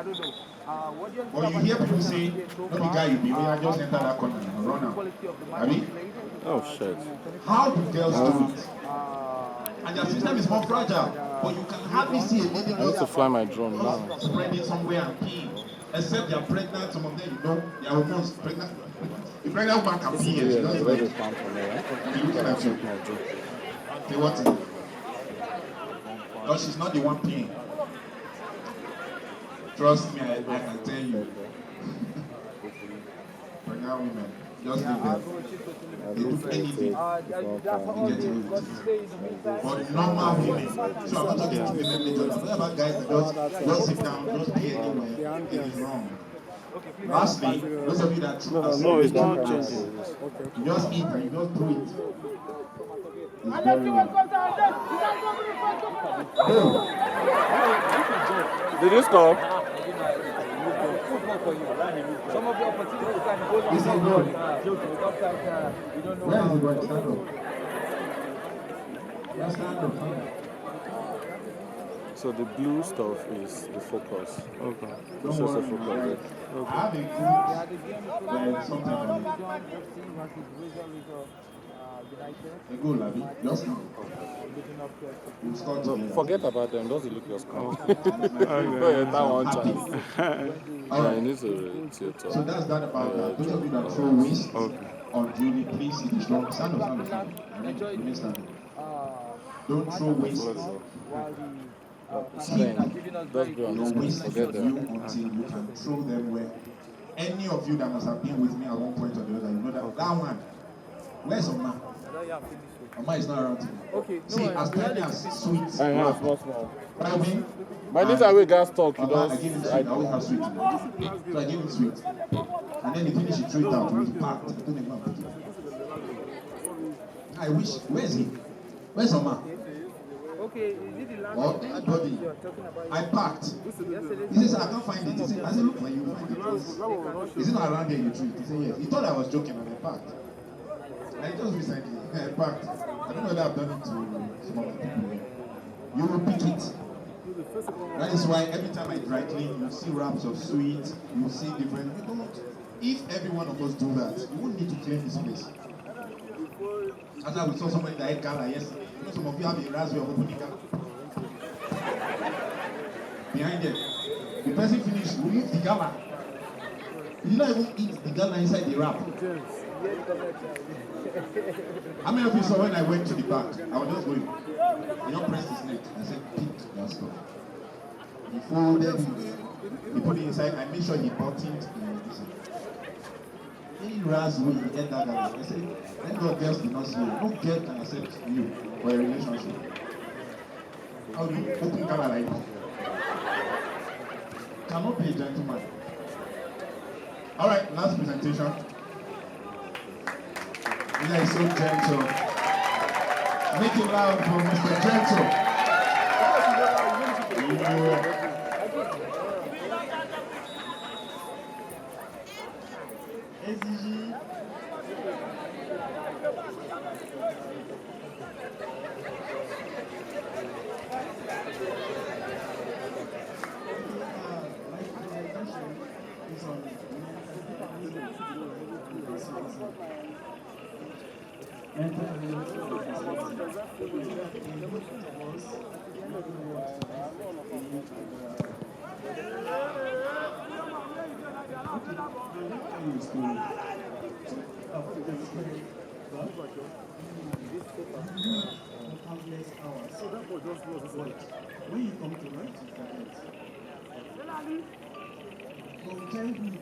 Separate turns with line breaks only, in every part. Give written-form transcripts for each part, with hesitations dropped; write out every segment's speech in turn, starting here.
Or you hear people say, no, the guy you be, I just enter that corner and run out. I mean,
oh shit.
how do girls do it? And their system is more fragile, but you can hardly see a lady
I need to fly my drone now.
spreading somewhere and peeing. Except they are pregnant, some of them, you know, they are almost pregnant. The pregnant woman can pee and she doesn't like it. She's looking at you. Say what is it? No, she's not the one peeing. Trust me, I can tell you. Pregnant women, just leave them. They do anything. But normal women, so I'm not talking to women major. I'm talking about guys that just sit down, just pee anywhere. It is wrong. Lastly, those of you that
no, it's not changing.
You just eat and you just do it. It's very wrong.
Did you stop?
Some of the opportunities can go to
Is it good?
You don't know
Where is
how.
the boy? Stand up. Yeah, stand up.
So the blue stuff is the focus. Okay. It's
Don't
just a
worry,
focus.
man.
Okay.
I have a good something on it. A goal, Abby. Just now. We'll score
No,
together.
forget about them. Just look your score. That one chance.
Alright.
You need to tilt
So that's that about that. Those of you that throw waste unduly, please sit strong. Stand up, stand up, stand up. Remain standing. Don't throw waste.
Strength. Just be on
Your
this one.
waste
Forget
you
them.
until you can throw them where. Any of you that must have been with me at one point or the other, you know that one. Where's Oma? Oma is not around today.
Okay,
See, as tiny as sweet.
I have small.
Right?
By this time we gas talk, you
Baba, I
don't.
give him sweet. I always have sweet. So I give him sweet. And then he finish, he threw it out. He was packed. He don't even put it. I wish. Where is he? Where's Oma?
Okay, is it the last
Or anybody?
you're talking about?
I packed. He says, I can't find it. He said, I said, look for you. Find it. Is it not around there you threw it? He said, yes. He thought I was joking and I packed. I just recently, I packed. I don't know whether I've done it to some of the people here. You will pick it. That is why every time I dry clean, you see wraps of sweets, you see different. We don't. If every one of us do that, you wouldn't need to clean this place. After we saw somebody that ate gala yesterday, you know some of you have a raspberry of opening gala. Behind them. The person finished, we leave the gala. He did not even eat the gala inside the wrap. How many of you saw when I went to the back? I was just going. He don't press his neck. I said, pick that stuff. He folded it. He put it inside. I made sure he buttoned it. Any raspberry, he ate that gala. I said, thank God girls did not see you. No girl can accept you for a relationship. How do you open gala like that? Cannot be a gentleman. All right, last presentation. This guy is so gentle. Make it loud for Mr. Gentle. Yeah. SDG. When you come to work, from childhood,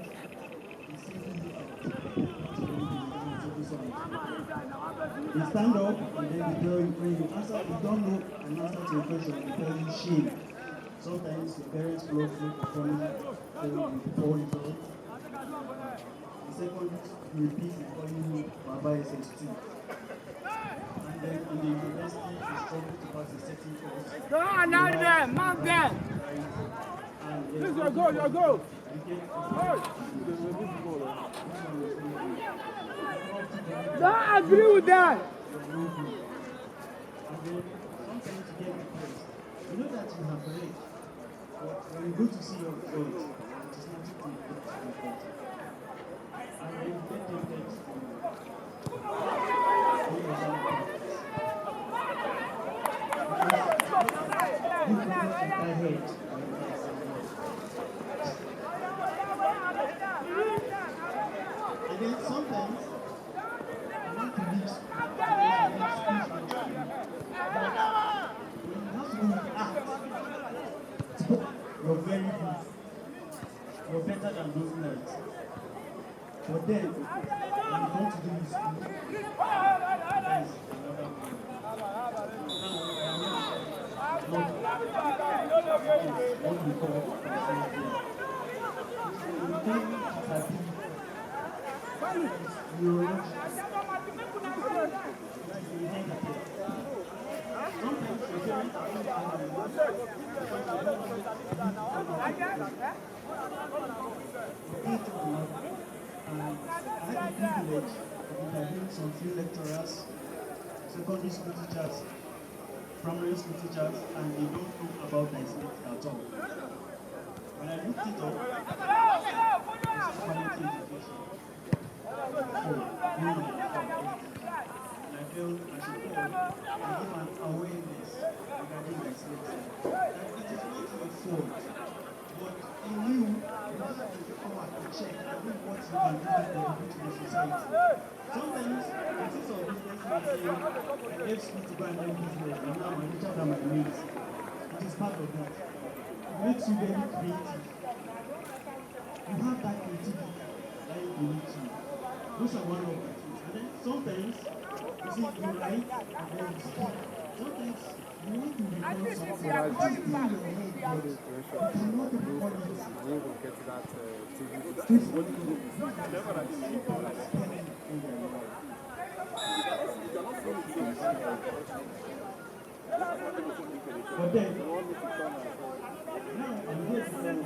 you stand up and then they tell you, when you answer, you don't know an answer to a question, they tell you shame. Sometimes your parents block you for coming, tell you before you talk. The second, you repeat, they call you Baba SST. And then in the university, you struggle to pass a certain course.
Go on, now there, mount there. This is your goal, your goal. Don't agree with that.
And then sometimes you get depressed. You know that you have read,
But when you go to see your God, it is not to go to your God. And then you get tempted to do your own practice. You can get entire head. And then sometimes you want to reach you're very good. You're better than those nerds. But then, when you want to do this, that is another thing. What we call some few lecturers, secondary school teachers, primary school teachers, and they don't know about dyslexia at all. When I looked it up, it's quality education. And I felt I should call and give an awareness regarding dyslexia. That it is not your fault, but in you have the power to check and do what you can do to contribute to the society. Sometimes, the things of business may say, let's go to go and learn business, and now I'm richer than my mates. It is part of that. It makes you very creative. You have that creativity that you need to. Those are one of the things. And then sometimes, you see, you write and then you speak. Sometimes, you want to record something, which is in your head, but you cannot record it. But then, now I'm here to tell you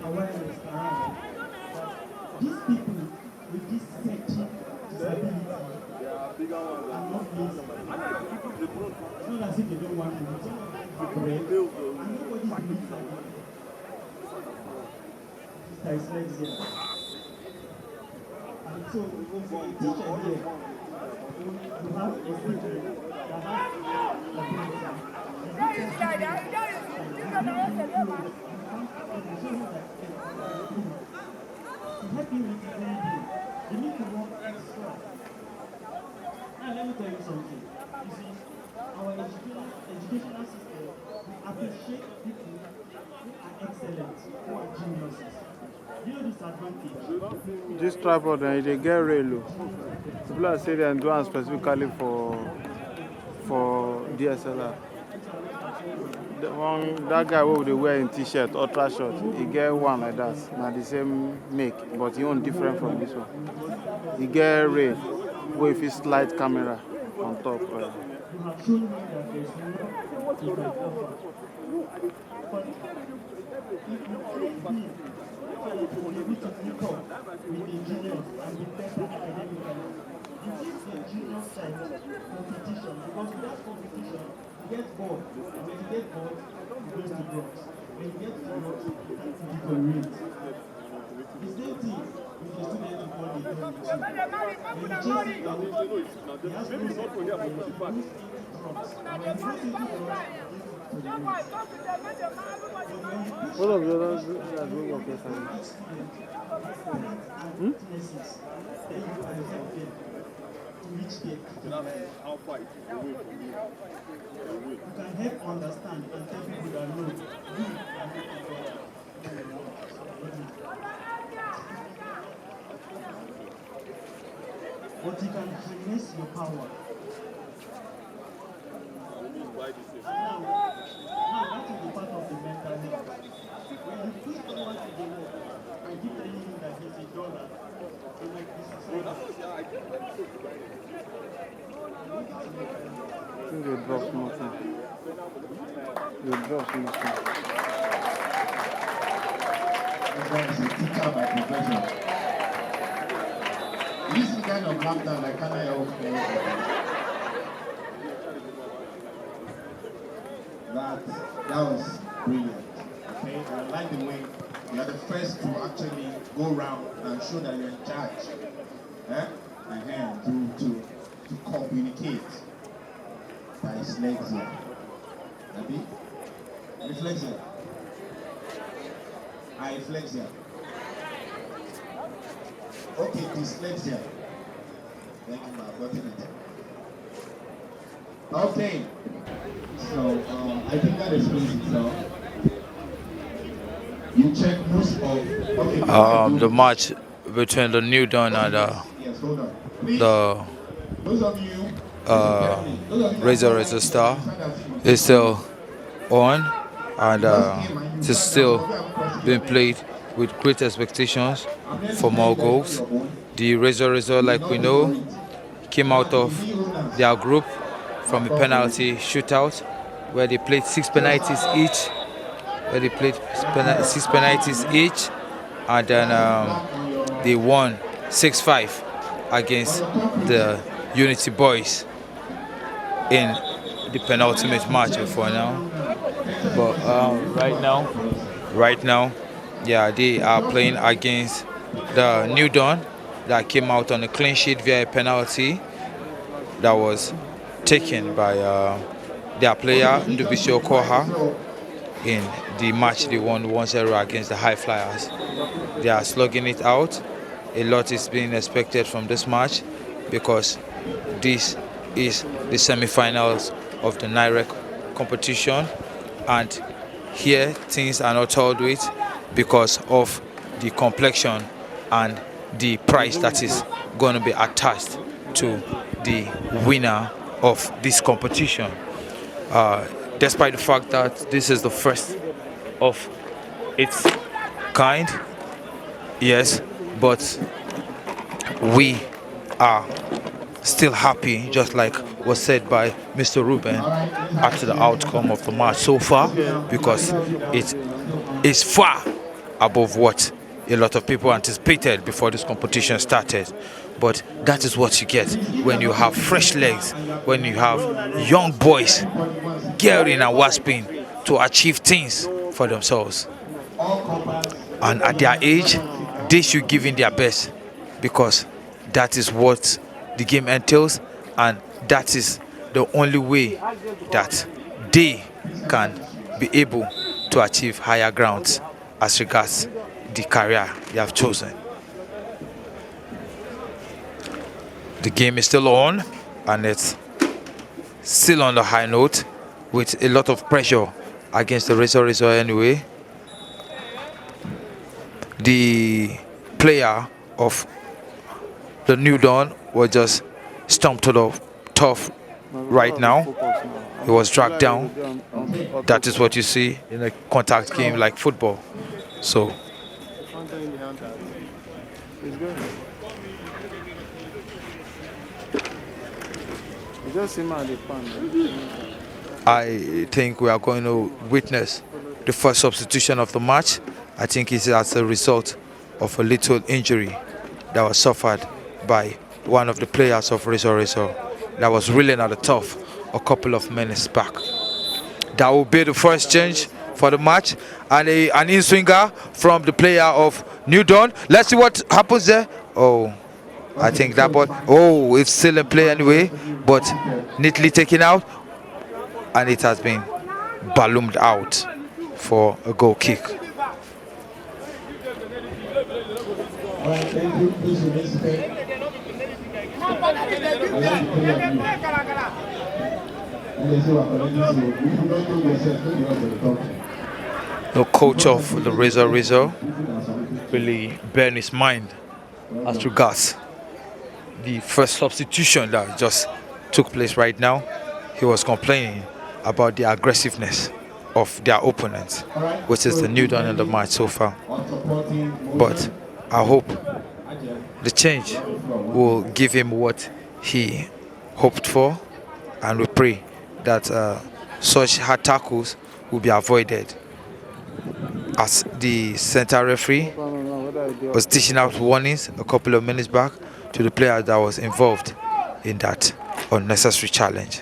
awareness around these people with this searching disability are not lazy. It's not as if they don't want to do something and nobody believes that dyslexia. And so, if a teacher here, you have a student that has ability. To help you with the well-being, you need to work extra. Now let me tell you something. You see, our educational system, we appreciate people who are excellent, who are geniuses. You know this advantage?
This tripod, they get rail. People are saying they do one specifically for DSLR. That guy who they wear in t-shirt, ultra short, he get one like that. Now the same make, but he own different from this one. He get rail with his slide camera on top.
You have shown me that there's no you can offer. But if you train me, so you will be able to keep up with the juniors and be better academically. You give the junior side competition, because without competition, you get bored. And when you get bored, you go to drugs. When you get to drugs, you deteriorate. The same thing with the student in what they do with you. When you chase it down, he has no drugs. And when he goes into drugs,
What of the others that do work here?
How far it is away from you.
You can help understand and tell people that no, you but you can harness your power. Now that is the part of the mental health. When you put someone to the work and keep telling him that he's $1, they like this is
I think they drop nothing. They drop nothing.
This one is a teacher by profession. kind of laughter like can I help you? That was brilliant. Okay, I like the way you are the first to actually go around and show that you're in charge. To communicate by dyslexia. Abi? Dyslexia. Dyslexia. Okay, dyslexia. Thank you, I've gotten it. Okay. So, I think that explains itself. You check most of... Okay,
the match between the New Dawn and
yes, hold on. Please,
the
those of you...
Razor Star is still on, and it is still being played with great expectations for more goals. The Razor, like we know, came out of their group from a penalty shootout where they played 6 penalties each. And then they won 6-5 against the Unity Boys in the penultimate match before now. But right now, yeah, they are playing against the New Dawn that came out on a clean sheet via a penalty that was taken by their player Ndubisi Okoha in the match they won 1-0 against the High Flyers. They are slugging it out. A lot is being expected from this match because this is the semi-finals of the NIREC competition, and here things are not told with because of the complexion and the prize that is going to be attached to the winner of this competition. Despite the fact that this is the first of its kind, yes, but we are still happy, just like was said by Mr. Ruben, after the outcome of the match so far, because it is far above what a lot of people anticipated before this competition started. But that is what you get when you have fresh legs, when you have young boys gearing and wasping to achieve things for themselves. And at their age, they should give in their best, because that is what the game entails, and that is the only way that they can be able to achieve higher grounds as regards the career they have chosen. The game is still on, and it's still on the high note with a lot of pressure against the Razor anyway. The player of the New Dawn was just stumped to the turf right now. He was dragged down. That is what you see in a contact game like football. So I think we are going to witness the first substitution of the match. I think it's as a result of a little injury that was suffered by one of the players of Razor that was reeling at the turf a couple of minutes back. That will be the first change for the match, and an in-swinger from the player of New Dawn. Let's see what happens there. Oh, I think that ball, oh, it's still in play anyway, but neatly taken out, and it has been ballooned out for a goal kick. The coach of the Razor really burned his mind as regards the first substitution that just took place right now. He was complaining about the aggressiveness of their opponents, which is the New Dawn in the match so far. But I hope the change will give him what he hoped for, and we pray that such hard tackles will be avoided, as the center referee was dishing out warnings a couple of minutes back to the player that was involved in that unnecessary challenge.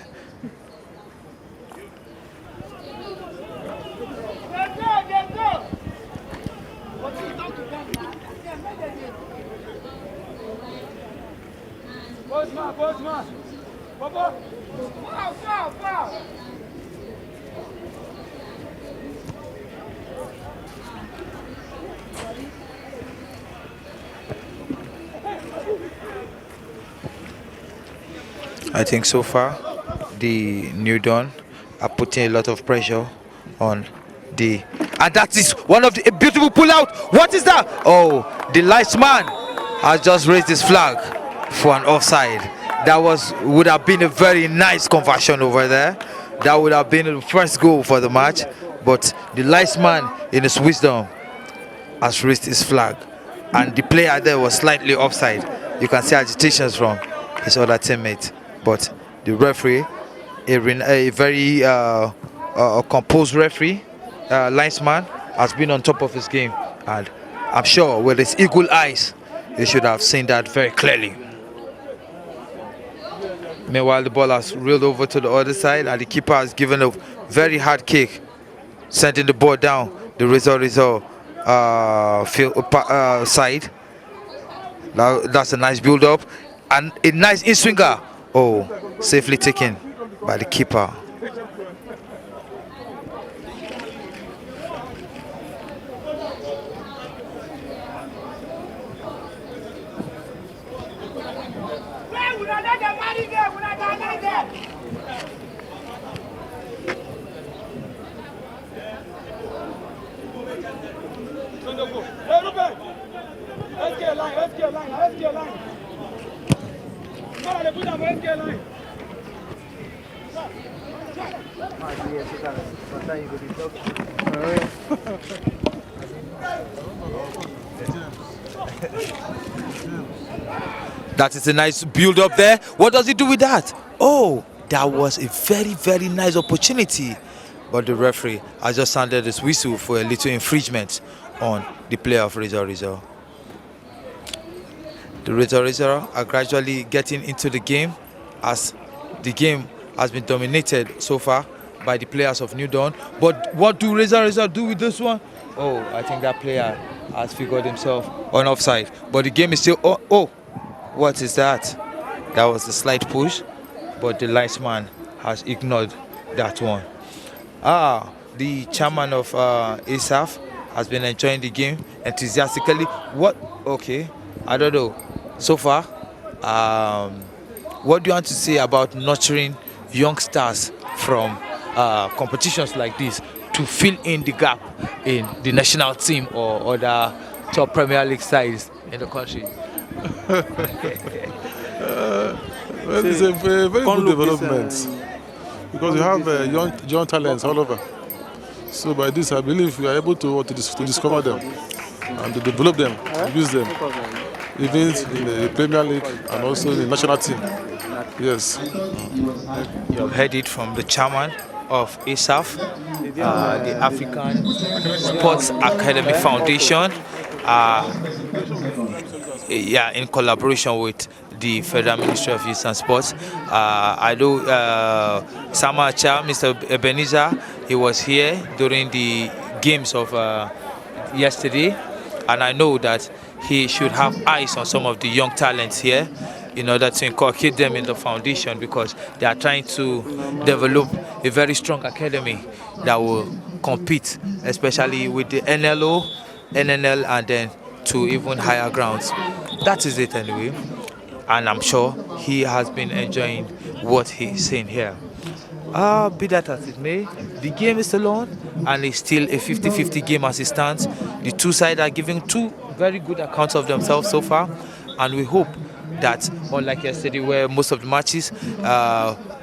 I think so far the New Dawn are putting a lot of pressure on the, and that is one of the a beautiful pull out. What is that? Oh, the linesman has just raised his flag for an offside. That would have been a very nice conversion over there. That would have been the first goal for the match, but the linesman in his wisdom has raised his flag, and the player there was slightly offside. You can see agitations from his other teammate, but the referee, a very composed referee, linesman, has been on top of his game, and I'm sure with his eagle eyes he should have seen that very clearly. Meanwhile, the ball has reeled over to the other side, and the keeper has given a very hard kick, sending the ball down the result side. That's a nice build-up and a nice in-swinger. Oh, safely taken by the keeper. That is a nice build up there. What does he do with that? Oh, that was a very, very nice opportunity. But the referee has just sounded his whistle for a little infringement on the play of Razor. The Razor are gradually getting into the game, as the game has been dominated so far by the players of New Dawn. But what do Razor do with this one? Oh, I think that player has figured himself on offside. But the game is still... Oh, what is that? That was a slight push, but the linesman has ignored that one. The chairman of ISAF has been enjoying the game enthusiastically. What? Okay, I don't know. So far, what do you want to say about nurturing youngsters from competitions like this to fill in the gap in the national team or other top Premier League sides in the country?
Well, it's a very good development because you have young talents all over. So by this, I believe we are able to discover them and to develop them, use them, even in the Premier League and also in the national team. Yes.
You have heard it from the chairman of ISAF, the African Sports Academy Foundation, in collaboration with the Federal Ministry of Youth and Sports. I know Samacha, Mr. Ebenezer, he was here during the games of yesterday, and I know that he should have eyes on some of the young talents here in order to inculcate them in the foundation, because they are trying to develop a very strong academy that will compete, especially with the NLO, NNL, and then to even higher grounds. That is it anyway, and I'm sure he has been enjoying what he's seeing here. Be that as it may, the game is still on, and it's still a 50-50 game as it stands. The two sides are giving two very good accounts of themselves so far, and we hope that, unlike yesterday where most of the matches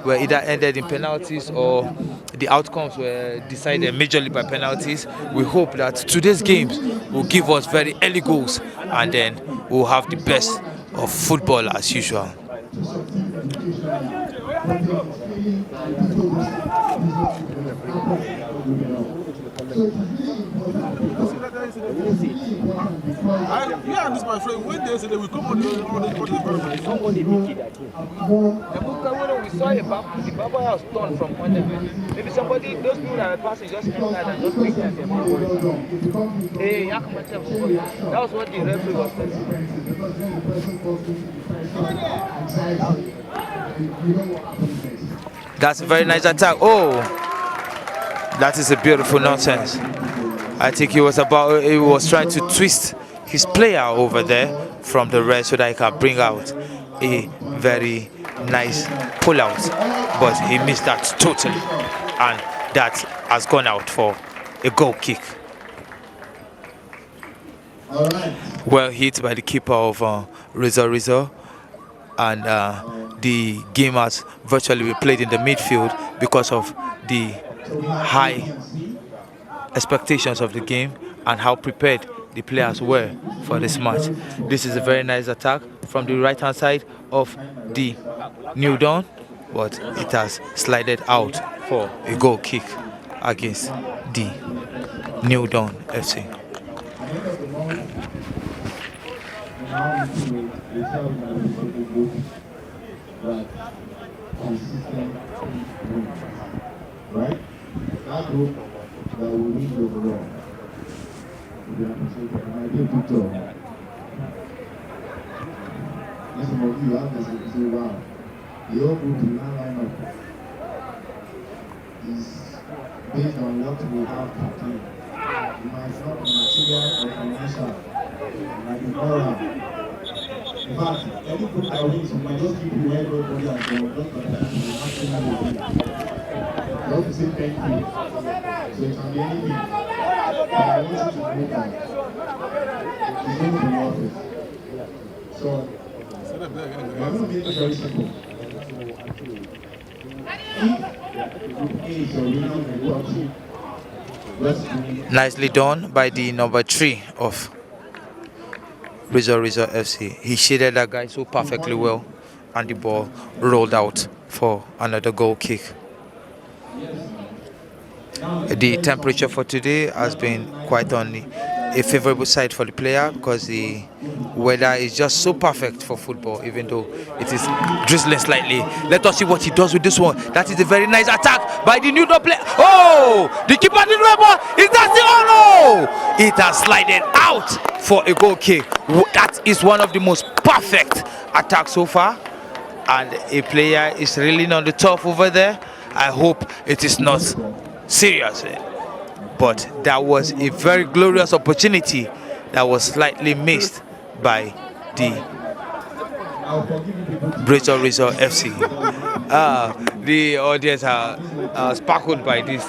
were either ended in penalties or the outcomes were decided majorly by penalties, we hope that today's games will give us very early goals, and then we'll have the best of football as usual.
Yeah, this my friend. When they say they will come on the environment.
Somebody make it that way. We saw the Baba house torn from under. Maybe somebody, those people that were passing just entered and just picked at them. Hey, that was what the referee was telling.
That's a very nice attack. Oh, that is a beautiful nonsense. I think he was trying to twist his player over there from the red so that he can bring out a very nice pull-out, but he missed that totally, and that has gone out for a goal kick. Well hit by the keeper of Rizzo, and the game has virtually been played in the midfield because of the high expectations of the game and how prepared the players were for this match. This is a very nice attack from the right hand side of the New Dawn, but it has slided out for a goal kick against the New Dawn FC.
Right? That group that will win overall. I did a good job. Some of you have this and say, wow, the whole group in that lineup is based on what we have to do. You might not be material or financial, like the moral. In fact, any group that wins, you might just keep you where everybody has gone, just like that, you actually will win. You have to say thank you. So it can be anything. But I want you to know that it's going to be worth it. So, we're going to make it very simple.
Nicely done by the number 3 of Rizzo FC. He shaded that guy so perfectly well, and the ball rolled out for another goal kick. The temperature for today has been quite on a favorable side for the player because the weather is just so perfect for football, even though it is drizzling slightly. Let us see what he does with this one. That is a very nice attack by the New Dawn player. Oh, the keeper didn't remember. Is that the no? It has slided out for a goal kick. That is one of the most perfect attacks so far, and a player is reeling on the top over there. I hope it is not serious, but that was a very glorious opportunity that was slightly missed by the Rizzo FC. The audience are sparkled by this.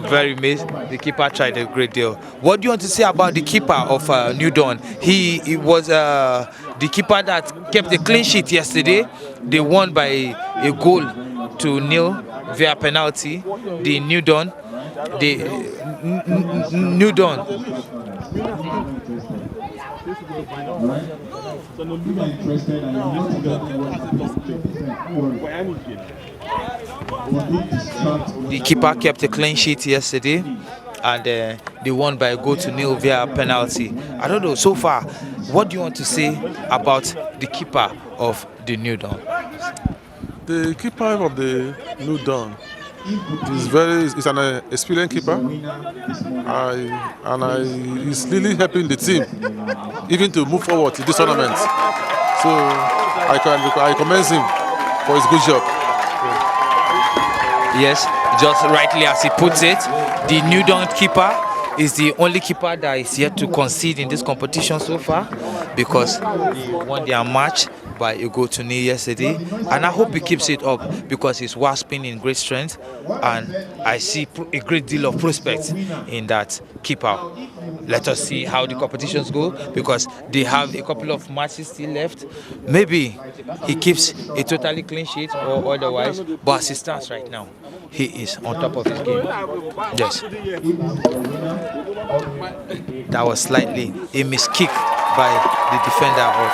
Very amazed. The keeper tried a great deal. What do you want to say about the keeper of New Dawn? He was the keeper that kept a clean sheet yesterday. They won by a goal to nil via penalty. The New Dawn, the keeper kept a clean sheet yesterday, and they won by a goal to nil via penalty. I don't know, so far, what do you want to say about the keeper of the New Dawn?
The keeper of the New Dawn is an experienced keeper, he's really helping the team even to move forward in this tournament. So I commend him for his good job.
Yes, just rightly as he puts it, the New Dawn keeper is the only keeper that is yet to concede in this competition so far, because he won their match by a goal to nil yesterday, and I hope he keeps it up because he's wasping in great strength, and I see a great deal of prospects in that keeper. Let us see how the competitions go, because they have a couple of matches still left. Maybe he keeps a totally clean sheet or otherwise, but as it stands right now, he is on top of his game. Yes. That was slightly a miskick by the defender of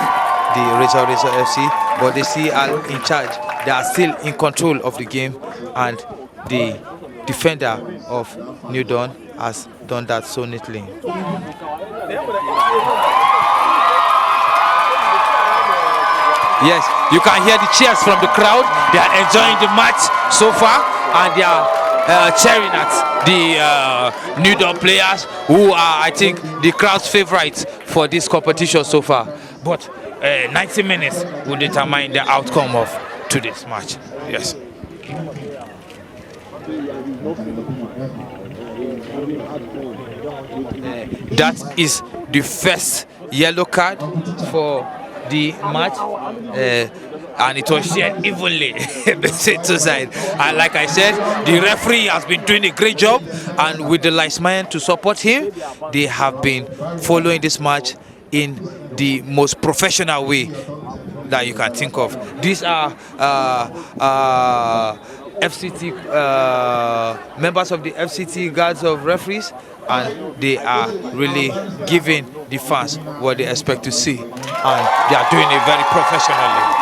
the Rizzo FC, but they still are in charge. They are still in control of the game, and the defender of New Dawn has done that so neatly. Yes, you can hear the cheers from the crowd. They are enjoying the match so far, and they are cheering at the New Dawn players, who are, I think, the crowd's favorites for this competition so far. But 90 minutes will determine the outcome of today's match. Yes. That is the first yellow card for the match, and it was shared evenly between two sides. And like I said, the referee has been doing a great job, and with the linesman to support him, they have been following this match in the most professional way that you can think of. These are FCT members of the FCT guards of referees, and they are really giving the fans what they expect to see, and they are doing it very professionally.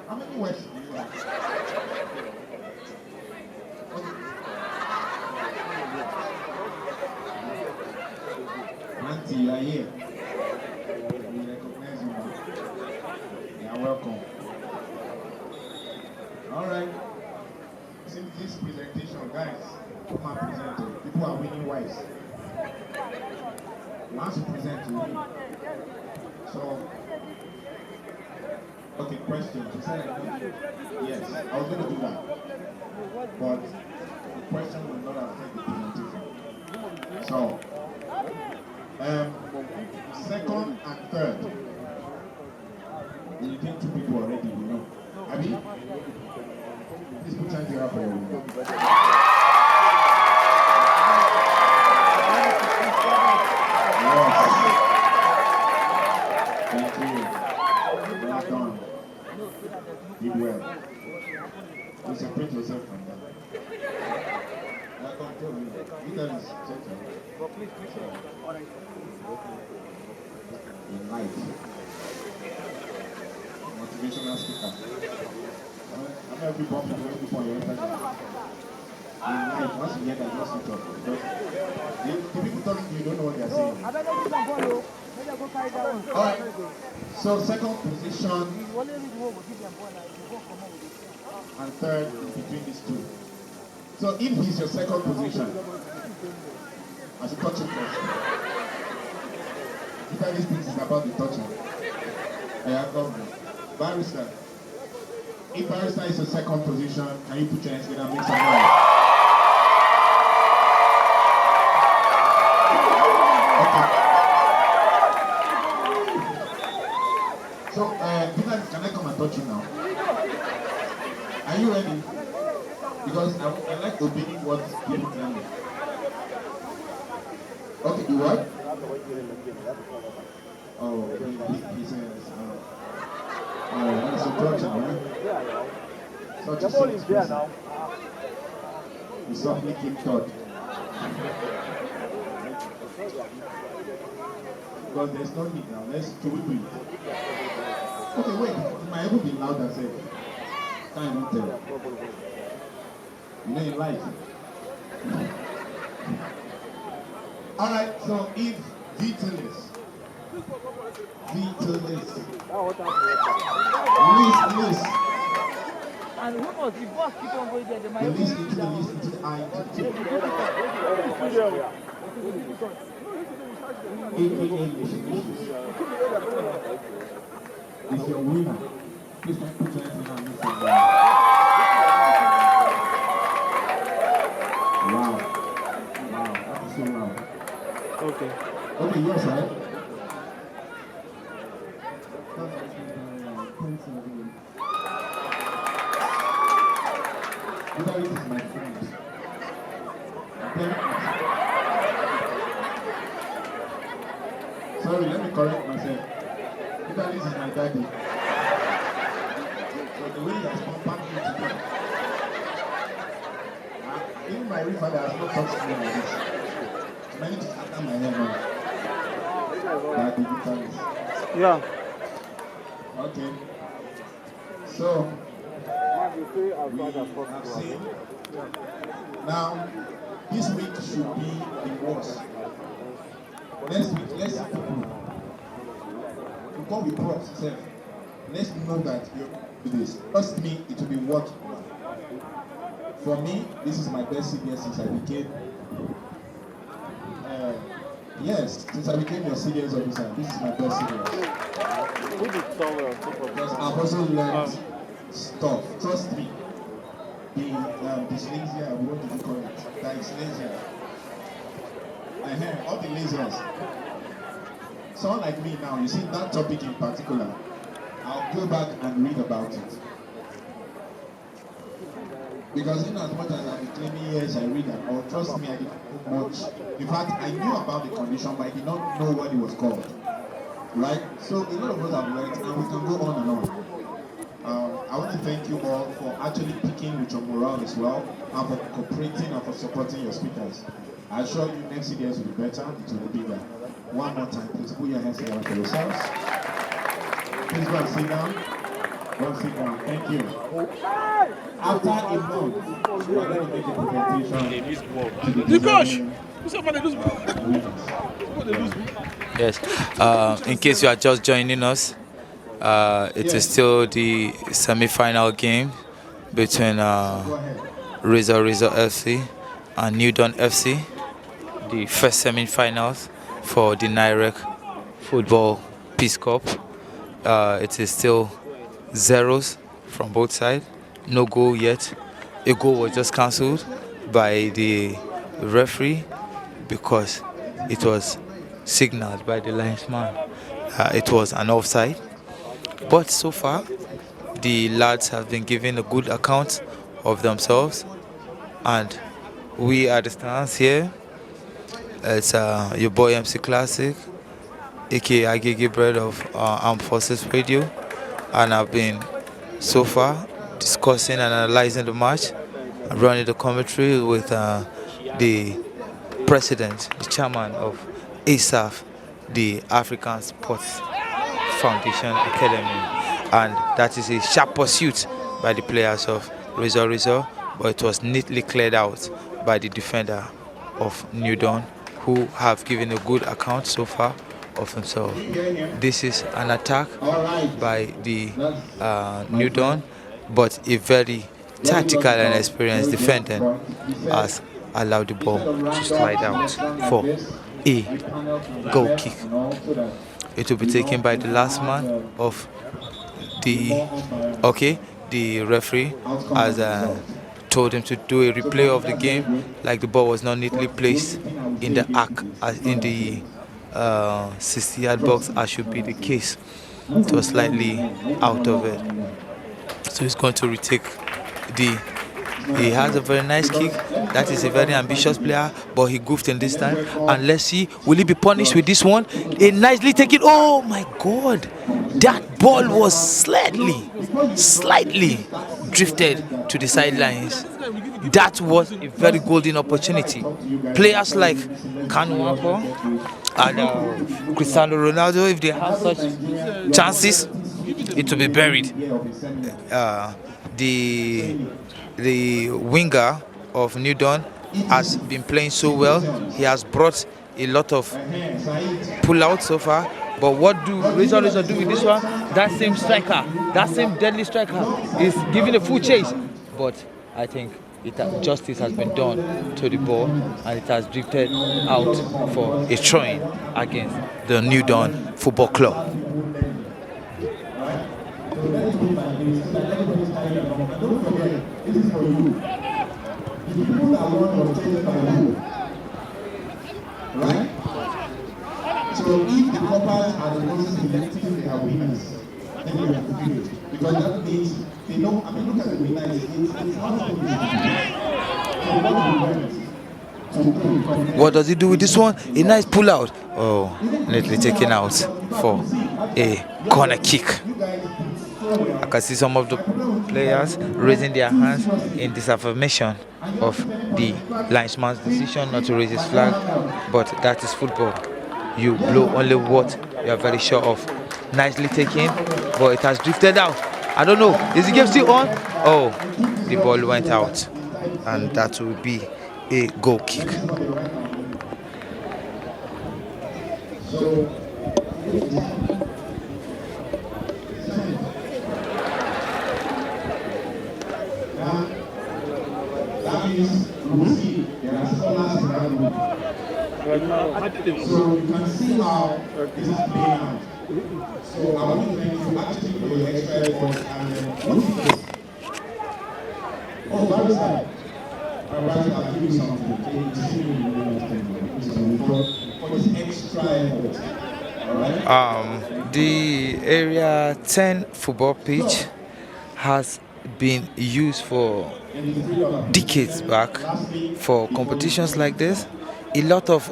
How many words do you have? Auntie, you are here. We recognize you now. You are welcome. All right. Since this presentation, guys, come and present. People are winning wives. Once you present to me. So, okay, question. You said yes, I was going to do that. But the question will not affect the presentation. So, second and third. You think two people already, you know. Abi? Please put hands here for you. Yes. Thank you. Well done. Did well. You separate yourself from them. I control you. You guys check it. In life. Motivational speaker. I'm every bump before you enter. In life, once you get that, just switch off. The people talking to you don't know what they are saying. Alright. So second position and third is between these two. So if he's your second position, I should touch him first. If any things is about the touching, I have government. Barrister, if Barrister is your second position, can you put your hands together and make some noise? Okay. So, can I come and touch you now? Are you ready? Because I like obeying what people tell me. Okay, you what? Oh, he says, oh, that's a touching, right? Such a serious person. You softly keep thought. Because there's no need now. Let's do it. Okay, wait. It might even be loud and safe. Can't even tell. You know, in life. Alright, so if Vitalis. List.
And who knows, the boss keep on going there, they might
list into the I into If you're a winner, please don't put your hands on me. Wow, that is so loud. Okay, yes, right? This is my friend. Sorry, let me correct myself. This is my daddy. So the way he has compact me today, even my real father has not touched me like this. Many to after my head now. That digitally.
Yeah.
Okay. So,
We
I've seen. Now, this week should be the worst. Next week, let's see people. Before we cross, let's know that you do this. Trust me, it will be worth. For me, this is my best CDS since I became. Yes, since I became your CDS officer, this is my best CDS. Because I've also learned stuff. Trust me. The dyslexia, what did you call it? Dyslexia. All the lasers. Someone like me now, you see that topic in particular, I'll go back and read about it. Because in as much as I'm claiming yes, I read that, or trust me, I didn't know much. In fact, I knew about the condition, but I did not know what it was called. Right? So a lot of us have learned, and we can go on and on. I want to thank you all for actually picking with your morale as well, and for cooperating and for supporting your speakers. I assure you next CDS will be better, it will be bigger. One more time, please put your hands together for yourselves. Please go and sit down. Go and sit down. Thank you. After a month, we are going to make a presentation.
The coach!
Yes. In case you are just joining us, it is still the semi-final game between Razor FC and New Dawn FC. The first semi-finals for the NIREC Football Peace Cup. It is still zeros from both sides. No goal yet. A goal was just cancelled by the referee because it was signaled by the linesman. It was an offside. But so far, the lads have been giving a good account of themselves, and we at the stands here. It's your boy MC Classic, aka Agege Bread of Armed Forces Radio, and I've been so far discussing and analyzing the match, running the commentary with the president, the chairman of ASAF, the African Sports Foundation Academy, and that is a sharp pursuit by the players of Razor, but it was neatly cleared out by the defender of New Dawn, who have given a good account so far of himself. This is an attack by the New Dawn, but a very tactical and experienced defender has allowed the ball to slide out for a goal kick. It will be taken by the last man of the referee has told him to do a replay of the game, like the ball was not neatly placed in the arc as in the 60-yard box, as should be the case. It was slightly out of it, so he's going to retake he has a very nice kick. That is a very ambitious player, but he goofed in this time. And let's see, will he be punished with this one? A nicely taken. Oh my God, that ball was slightly drifted to the sidelines. That was a very golden opportunity. Players like Kanuapo and Cristiano Ronaldo, if they have such chances, it will be buried. The winger of New Dawn has been playing so well. He has brought a lot of pull-outs so far. But what do Razor do with this one? That same striker, that same deadly striker is giving a full chase. But I think justice has been done to the ball, and it has drifted out for a throw-in against the New Dawn Football Club.
This is for you. The people that want to change by you. Right? So if the coppers are the ones electing their winners, then they will feel it. Because that means they know, I mean, look at the winners, it's not only
what does he do with this one? A nice pull out. Oh, neatly taken out for a corner kick. I can see some of the players raising their hands in disaffirmation of the linesman's decision not to raise his flag. but that is football. You blow only what you are very sure of. Nicely taken, but it has drifted out. I don't know. Is the game still on? Oh, the ball went out, and that will be a goal kick.
That means you see there are scholars in that group. So you can see how this is playing out. So I want to thank you actually for your extra effort and look at this. Oh, that is right. I'll give you something. For this extra effort. Alright?
The area 10 football pitch has been used for decades back for competitions like this. A lot of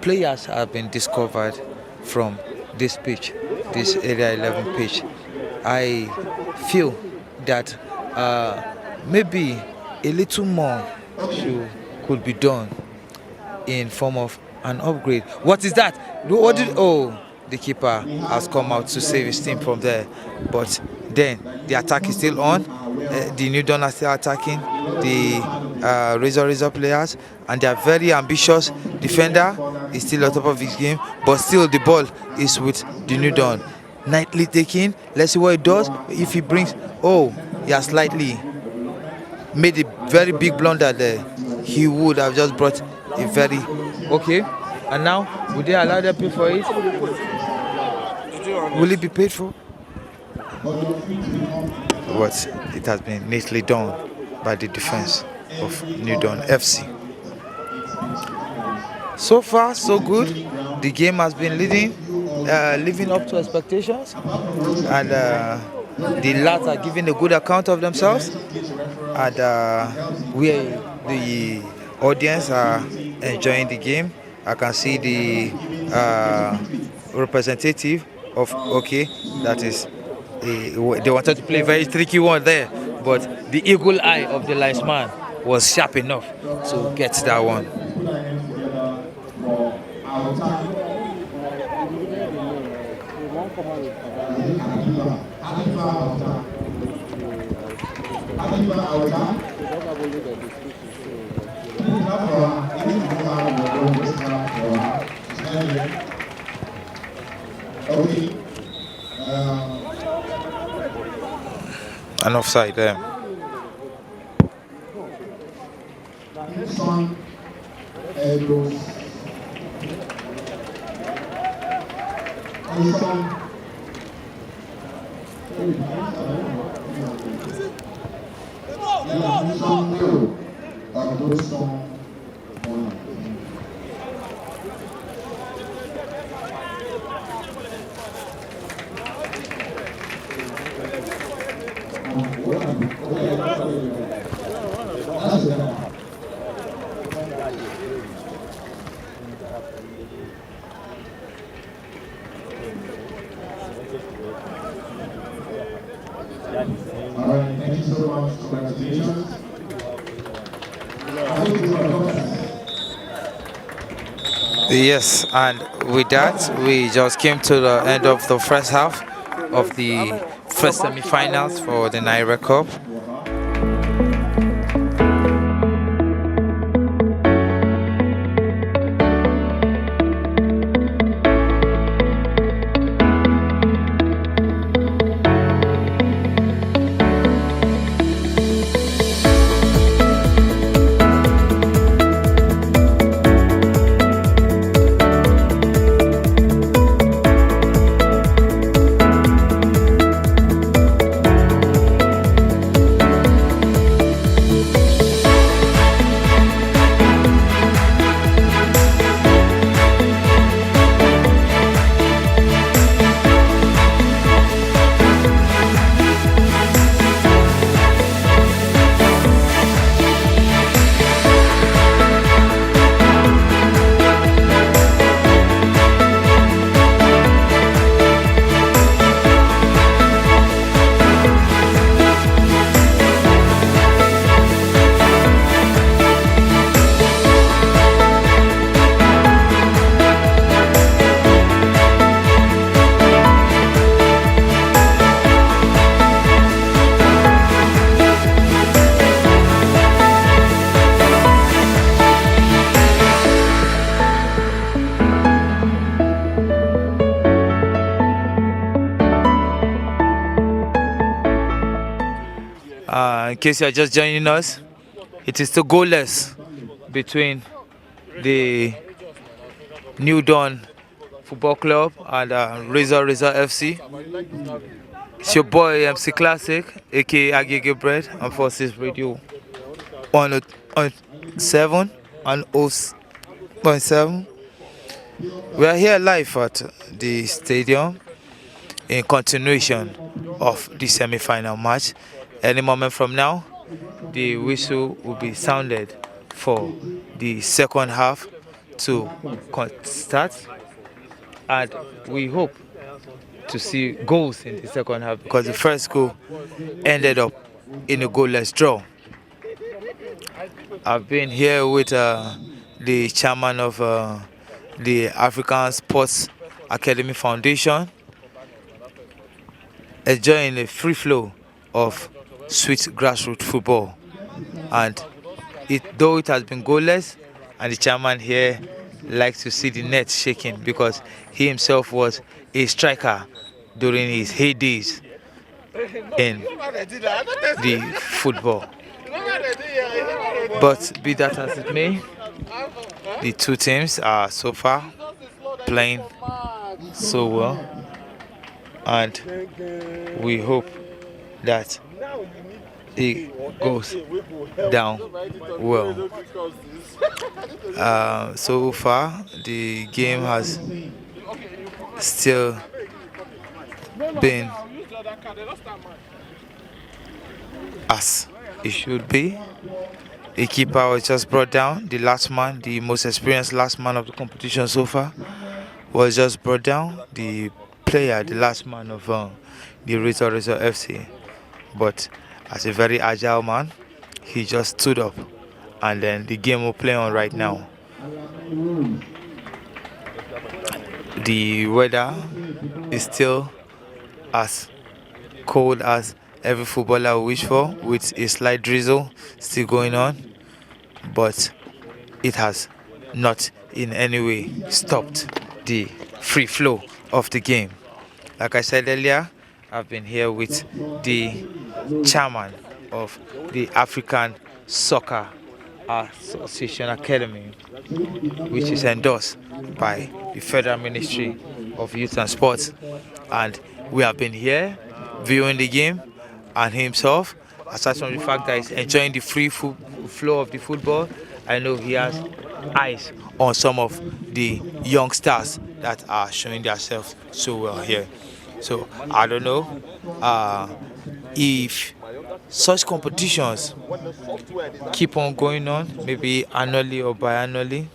players have been discovered from this pitch, this area 11 pitch. I feel that maybe a little more could be done in form of an upgrade. What is that? The keeper has come out to save his team from there, but then the attack is still on. The New Dawn are still attacking the Razor players, and they are very ambitious. Defender is still on top of his game, but still the ball is with the New Dawn. Nicely taken. Let's see what he does. If he brings, he has slightly made a very big blunder there. He would have just brought a very And now, would they allow them to pay for it? Will it be paid for? But it has been neatly done by the defense of New Dawn FC. So far, so good. The game has been living up to expectations, and the lads are giving a good account of themselves, and the audience are enjoying the game. I can see the representative of that is they wanted to play a very tricky one there, but the eagle eye of the linesman was sharp enough to get that one. An offside there.
Thank you so much. Congratulations.
Yes, and with that, we just came to the end of the first half of the first semi-finals for the NIREC Cup. In case you are just joining us, it is still goalless between the New Dawn Football Club and Razor FC. It's your boy MC Classic, aka Agege Bread, and Forces Radio 107 and 0.7. We are here live at the stadium in continuation of the semi-final match. Any moment from now, the whistle will be sounded for the second half to start, and we hope to see goals in the second half because the first goal ended up in a goalless draw. I've been here with the chairman of the African Sports Academy Foundation, enjoying a free flow of sweet grassroots football. And though it has been goalless, and the chairman here likes to see the net shaking because he himself was a striker during his heydays in the football. But be that as it may, the two teams are so far playing so well, and we hope that it goes down well. So far, the game has still been as it should be. The keeper was just brought down. The last man, the most experienced last man of the competition so far, was just brought down. The player, the last man of the Razor FC. But as a very agile man, he just stood up, and then the game will play on right now. The weather is still as cold as every footballer will wish for, with a slight drizzle still going on, but it has not in any way stopped the free flow of the game. Like I said earlier, I've been here with the chairman of the African Soccer Association Academy, which is endorsed by the Federal Ministry of Youth and Sports, and we have been here viewing the game, and himself, aside from the fact that he's enjoying the free flow of the football, I know he has eyes on some of the young stars that are showing themselves so well here. So I don't know if such competitions keep on going on, maybe annually or biannually.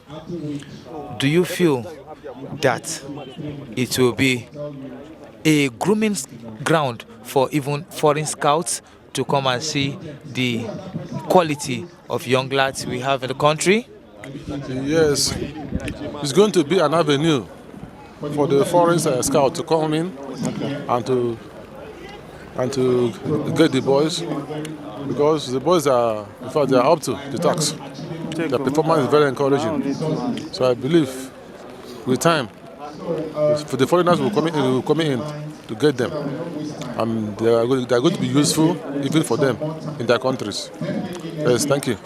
Do you feel that it will be a grooming ground for even foreign scouts to come and see the quality of young lads we have in the country?
Yes, it's going to be an avenue for the foreign scout to come in and to get the boys, because the boys are, in fact, they are up to the task. Their performance is very encouraging. So I believe with time, for the foreigners will come in to get them, and they are going to be useful even for them in their countries. Yes, thank you.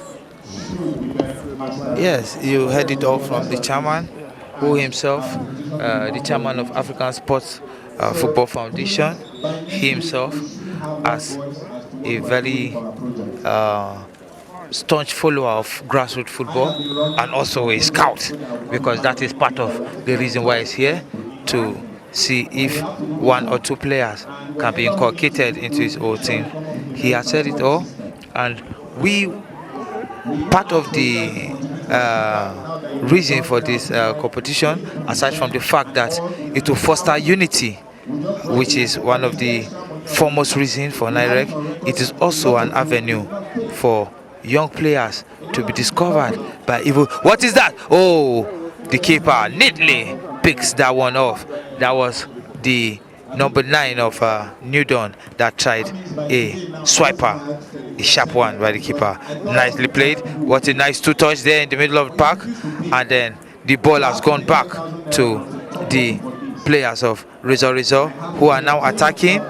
Yes, you heard it all from the chairman, who himself, the chairman of African Sports Football Foundation, he himself as a very staunch follower of grassroots football and also a scout, because that is part of the reason why he's here, to see if one or two players can be inculcated into his old team. He has said it all, and part of the reason for this competition, aside from the fact that it will foster unity, which is one of the foremost reasons for NIREC, it is also an avenue for young players to be discovered by even. What is that? Oh, the keeper neatly picks that one off. That was the number 9 of New Dawn that tried a swiper, a sharp one by the keeper. Nicely played. What a nice two-touch there in the middle of the park, and then the ball has gone back to the players of Razor, who are now attacking,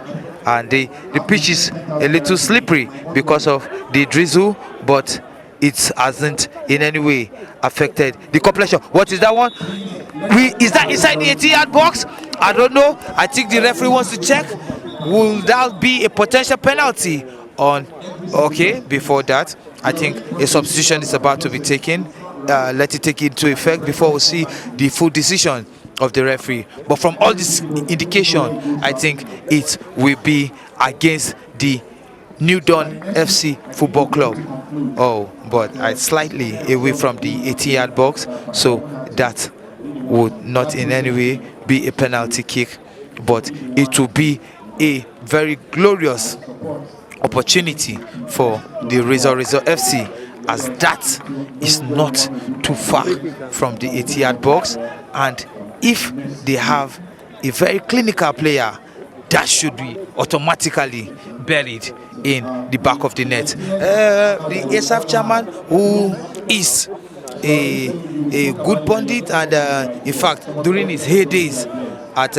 and the pitch is a little slippery because of the drizzle, but it hasn't in any way affected the completion. What is that one? Is that inside the 18-yard box? I don't know. I think the referee wants to check. Will that be a potential penalty on? Okay, before that, I think a substitution is about to be taken. Let it take into effect before we see the full decision of the referee. But from all this indication, I think it will be against the New Dawn FC Football Club. Oh, but I slightly away from the 18-yard box, so that would not in any way be a penalty kick, but it will be a very glorious opportunity for the Razor FC, as that is not too far from the 80-yard box, and if they have a very clinical player, that should be automatically buried in the back of the net. The ASAF chairman, who is a good pundit, and in fact during his heydays at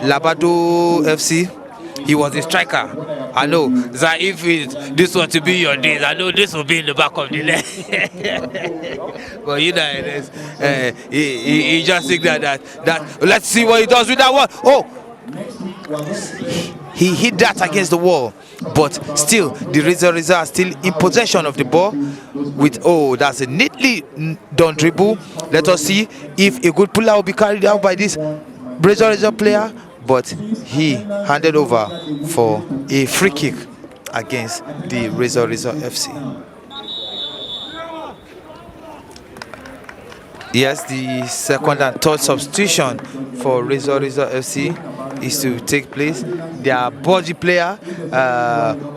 Labado FC, he was a striker. I know that if this was to be your days, I know this will be in the back of the net. But you know, he just think that let's see what he does with that one. Oh, he hit that against the wall, but still the Razor are still in possession of the ball with, oh, that's a neatly done dribble. Let us see if a good puller will be carried out by this Razor player, but he handed over for a free kick against the Razor FC. Yes, the second and third substitution for Razor FC is to take place. Their body player,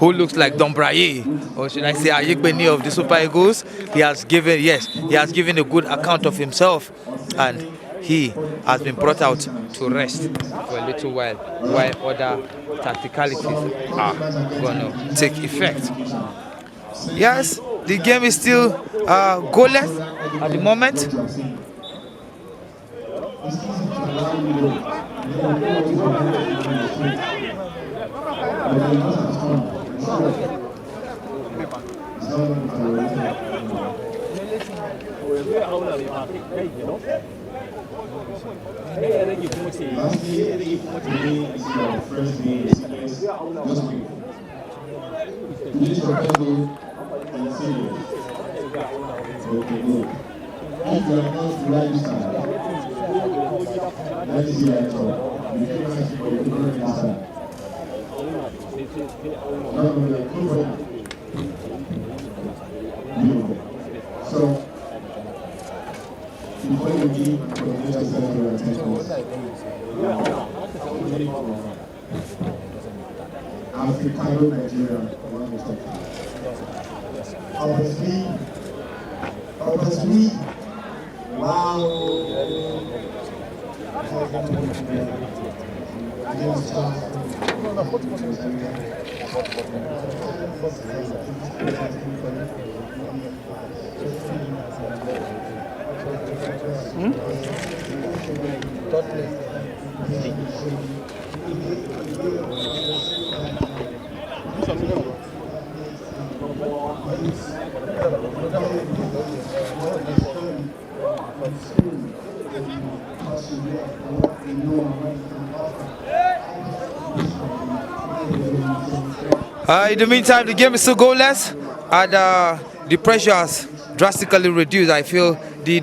who looks like Dombraye, or should I say Ayegbeni of the Super Eagles, he has given a good account of himself, and he has been brought out to rest for a little while other tacticalities are going to take effect. Yes, the game is still goalless at the moment.
So, before you leave, Africano Nigeria, obviously, wow.
In the meantime, the game is still goalless, and the pressure has drastically reduced. I feel the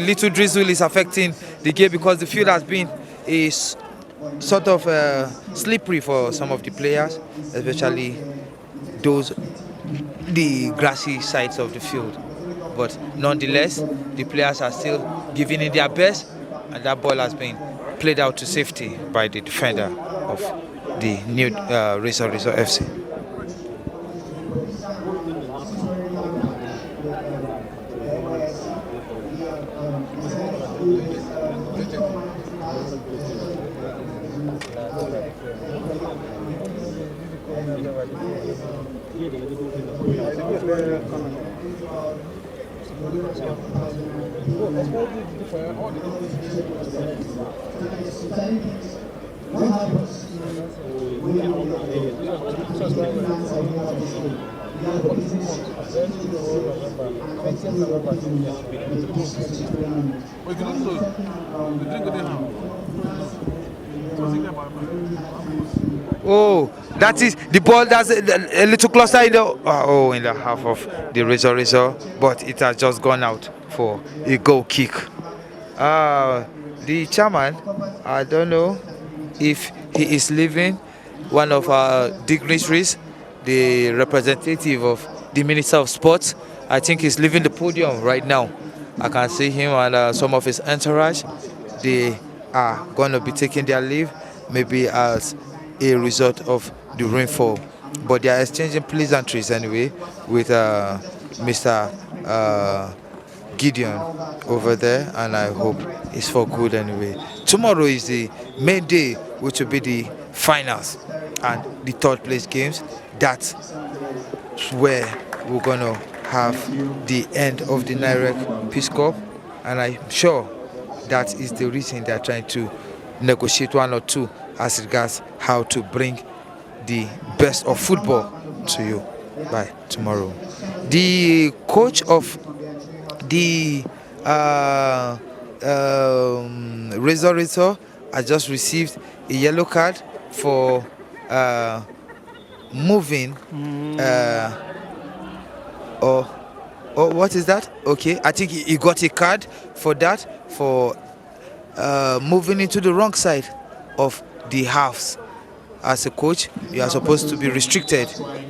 little drizzle is affecting the game because the field has been a sort of slippery for some of the players, especially the grassy sides of the field. But nonetheless, the players are still giving it their best, and that ball has been played out to safety by the defender of the new Razor FC. Oh, that is the ball that's a little closer in the in the half of the Razor, but it has just gone out for a goal kick. The chairman, I don't know if he is leaving. One of our dignitaries, the representative of the Minister of Sports, I think he's leaving the podium right now. I can see him and some of his entourage. They are going to be taking their leave, maybe as a result of the rainfall. But they are exchanging pleasantries anyway with Mr. Gideon over there, and I hope it's for good anyway. Tomorrow is the main day, which will be the finals and the third place games. That's where we're gonna have the end of the NIREC Peace Cup, and I'm sure that is the reason they're trying to negotiate one or two as regards how to bring the best of football to you by tomorrow. The coach of the Razor has just received a yellow card for moving or what is that? Okay, I think he got a card for that, for moving into the wrong side of the halves. As a coach, you are supposed to be restricted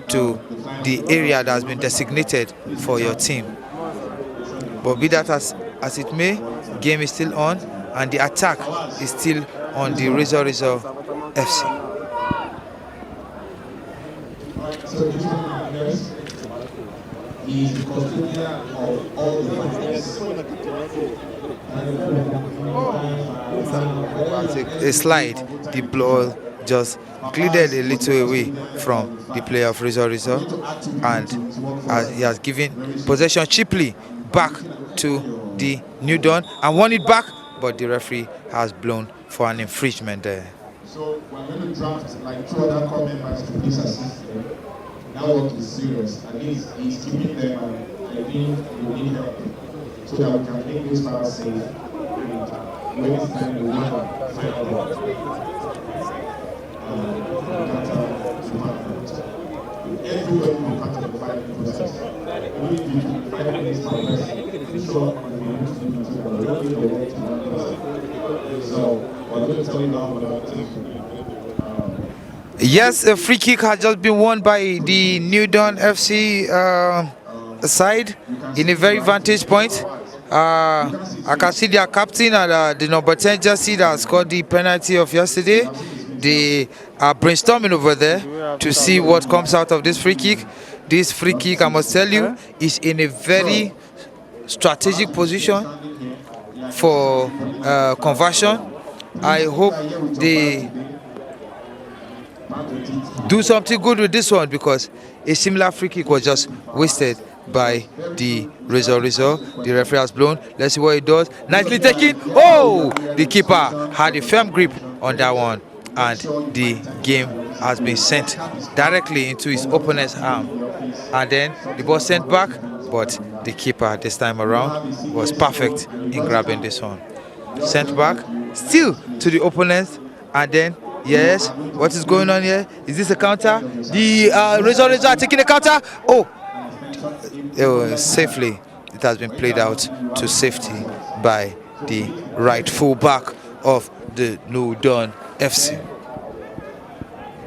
to the area that has been designated for your team. But be that as it may, game is still on and the attack is still on the Razor FC.
He's the custodian of all the
a slide, the ball just glided a little away from the player of Razor, and he has given possession cheaply back to the New Dawn and won it back, but the referee has blown for an infringement there.
So we're going to draft like 2 other core members to please assist them. That work is serious. At least he's keeping them, and I think we need help so that we can make this file safe. When it's time to win a final ball. Everybody will be part of the fighting process. We need to 5 minutes per person. So we're going to tell you now about
yes, a free kick has just been won by the New Dawn FC side in a very vantage point. I can see their captain and the number 10 jersey that scored the penalty of yesterday. They are brainstorming over there to see what comes out of this free kick. This free kick, I must tell you, is in a very strategic position for conversion. I hope they do something good with this one, because a similar free kick was just wasted by the Razor. The referee has blown. Let's see what he does. Nicely taken. Oh, the keeper had a firm grip on that one, and the game has been sent directly into his opponent's arm, and then the ball sent back, but the keeper this time around was perfect in grabbing this one. Sent back still to the opponent, and then yes, what is going on here? Is this a counter? The Razor are taking a counter. Oh, safely it has been played out to safety by the right full back of the New Dawn FC.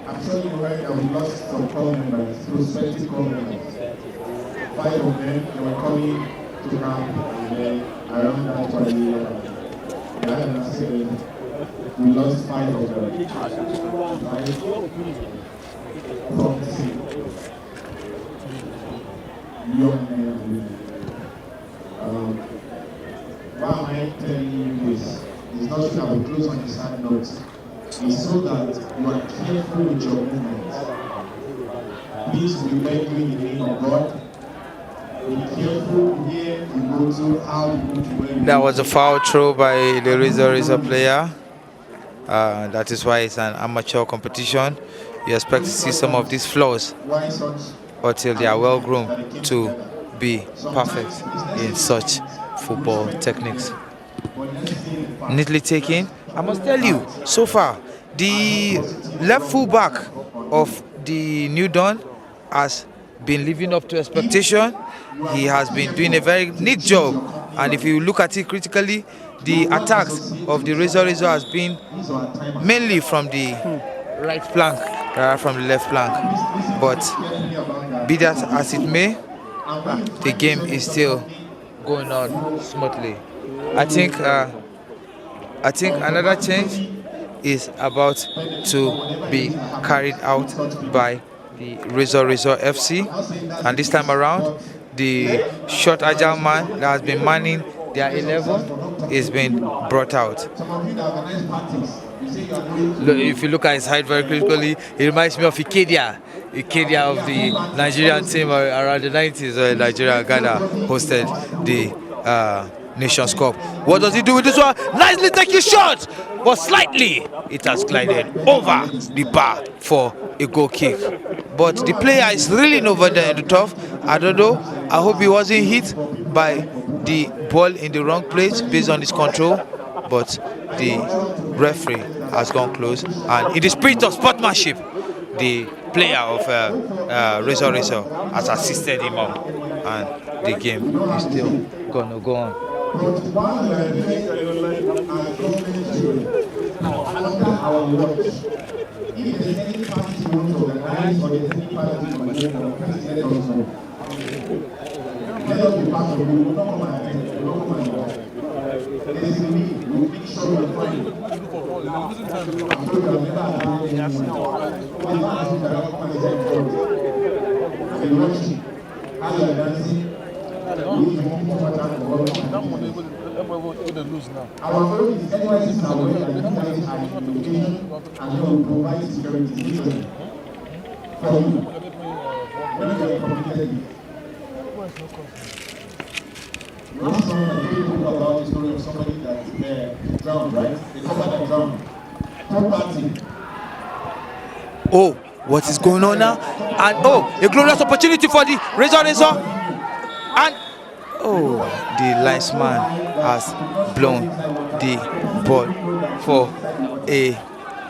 I'm telling you right now, we lost some core members, prospective core members. 5 of them, they were coming to camp, and then around that time, we lost 5 of them. 5 promising young men. Why am I telling you this? It's not so that we close on the side notes. It's so that you are careful with your movements. Please remember in the name of God. Be careful where you go to, how you go to where you go.
That was a foul throw by the Razor player. That is why it's an amateur competition. You expect to see some of these flaws until they are well groomed to be perfect in such football techniques. Neatly taken. I must tell you, so far, the left full back of the New Dawn has been living up to expectation. He has been doing a very neat job, and if you look at it critically, the attacks of the Razor has been mainly from the right flank rather from the left flank. But be that as it may, the game is still going on smoothly. I think another change is about to be carried out by the Razor FC, and this time around the short agile man that has been manning their 11 is being brought out. If you look at his height very critically, it reminds me of Ikedia of the Nigerian team around the 90s where Nigeria Ghana hosted the Nations Cup. What does he do with this one? Nicely taking shot, but slightly it has glided over the bar for a goal kick. But the player is reeling over there in the turf. I don't know. I hope he wasn't hit by the ball in the wrong place based on his control. But the referee has gone close, and in the spirit of sportsmanship, the player of Razor has assisted him up, and the game is still gonna go on. Oh, what is going on now? And oh, a glorious opportunity for the Razor, and oh, the linesman has blown the ball for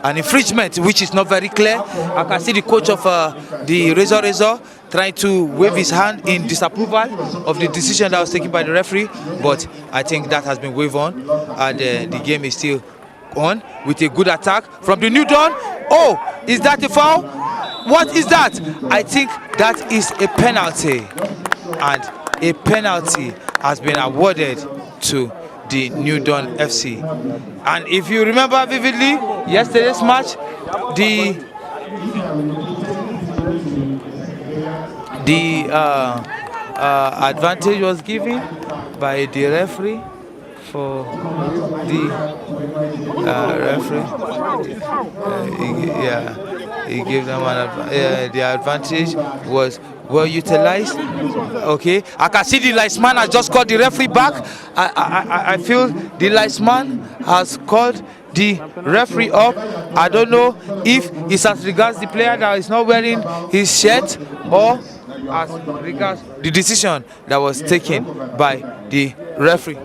an infringement which is not very clear. I can see the coach of the Razor trying to wave his hand in disapproval of the decision that was taken by the referee, but I think that has been waved on, and the game is still on with a good attack from the New Dawn. Oh, is that a foul? What is that? I think that is a penalty, and a penalty has been awarded to the New Dawn FC. And if you remember vividly, yesterday's match, the advantage was given by the referee for the he gave them the advantage was well utilized. Okay, I can see the linesman has just called the referee back. I feel the linesman has called the referee up. I don't know if it's as regards the player that is not wearing his shirt or as regards the decision that was taken by the referee.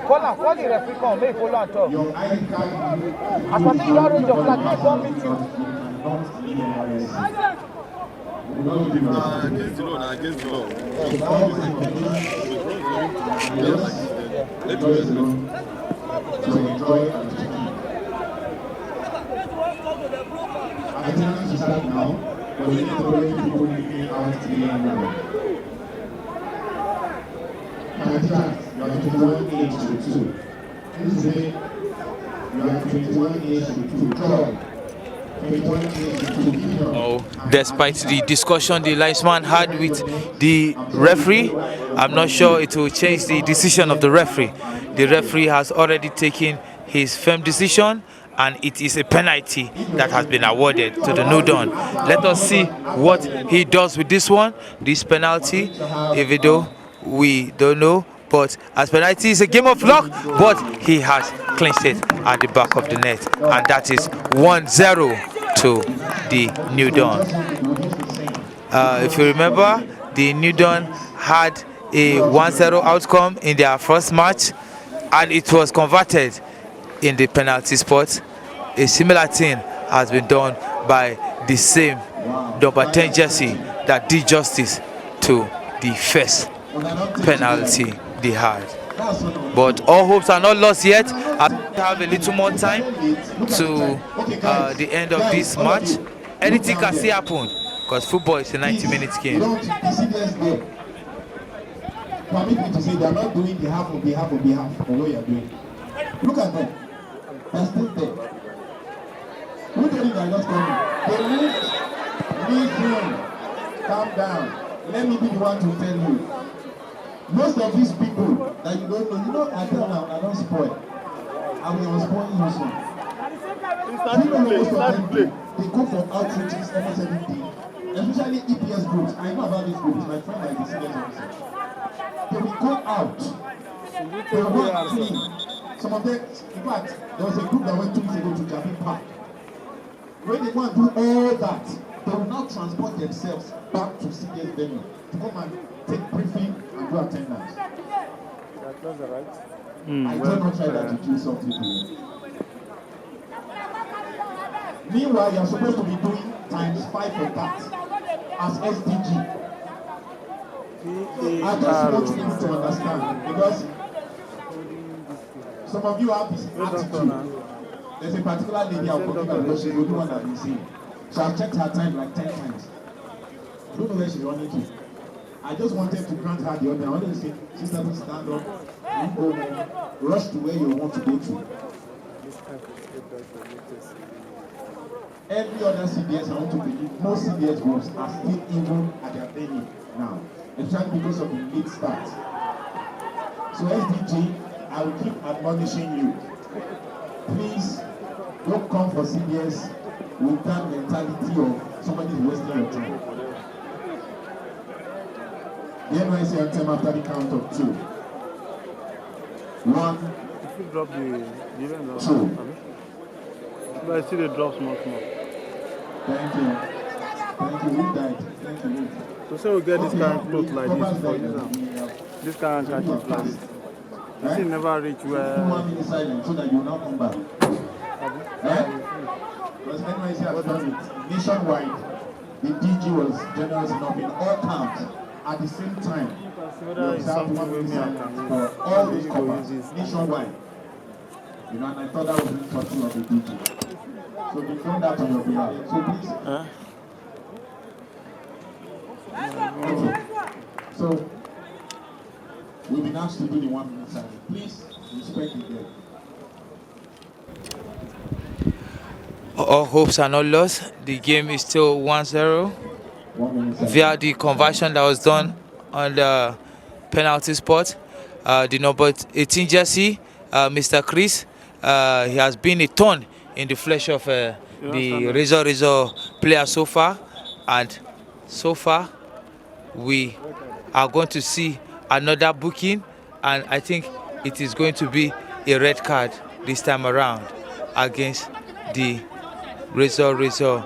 Call the referee, come, make follow and talk. As I say, you don't raise your flag, make don't meet you.
Against the law, against the law.
Oh, despite the discussion the linesman had with the referee, I'm not sure it will change the decision of the referee. The referee has already taken his firm decision, and it is a penalty that has been awarded to the New Dawn. Let us see what he does with this one. This penalty, Evido we don't know. But as penalty is a game of luck, but he has clinched it at the back of the net, and that is 1-0 to the New Dawn. If you remember, the New Dawn had a 1-0 outcome in their first match, and it was converted in the penalty spot. A similar thing has been done by the same number 10 jersey that did justice to the first penalty they had. But all hopes are not lost yet. I have a little more time to the end of this match. Anything can still happen because football is a 90-minute game.
Permit me to say they are not doing the half of what you are doing. Look at them. They are still there. Who told you they are not coming? They leave calm down. Let me be the one to tell you. Most of these people that you don't know, I tell them I don't spoil. I will spoil you soon. You know most of them, they go for outreaches almost every day. Especially EPS groups. I know about these groups. My friend like the senior officer. They will go out. They will clean. Some of them, in fact, there was a group that went 2 weeks ago to Japan Park. When they want to do all that, they will now transport themselves back to CDS venue to come and take briefing and do attendance. I do not try that to kill some people. Meanwhile, you are supposed to be doing times 5 of that as SDG. I just want you to understand because some of you have this attitude. There's a particular lady I'm talking about because she's the only one I've been seeing. So I've checked her time like 10 times. I don't know where she's running to. I just wanted to grant her the honor. I wanted to say, sister, don't stand up. You go rush to where you want to go to. Every other CBS, I want to believe, most CBS groups are still even at their venue now. Especially because of the late start. So SDG, I will keep admonishing you. Please don't come for CBS with that mentality of somebody wasting your time. The NYC anthem after the count of 2. 1.
If you drop the
2.
But I see the drop small.
Thank you. Thank you. Who died? Thank you.
So say we get this kind of clothes like this for you. This kind of catching like this. You see never reach where.
1 minute silence so that you will now come back. Because NYC has done it nationwide. The DG was generous enough in all counts. At the same time, we observed 1 minute silence for all those coppers nationwide. You know, and I thought that was really thoughtful of the DG. So we've done that on your behalf. So please. Okay. So we've been asked to do the 1 minute silence. Please respect the dead.
All hopes are not lost. The game is still 1-0 via the conversion that was done on the penalty spot. The number 18 jersey, Mr. Chris, he has been a thorn in the flesh of the Razor player so far, and so far we are going to see another booking, and I think it is going to be a red card this time around against the Razor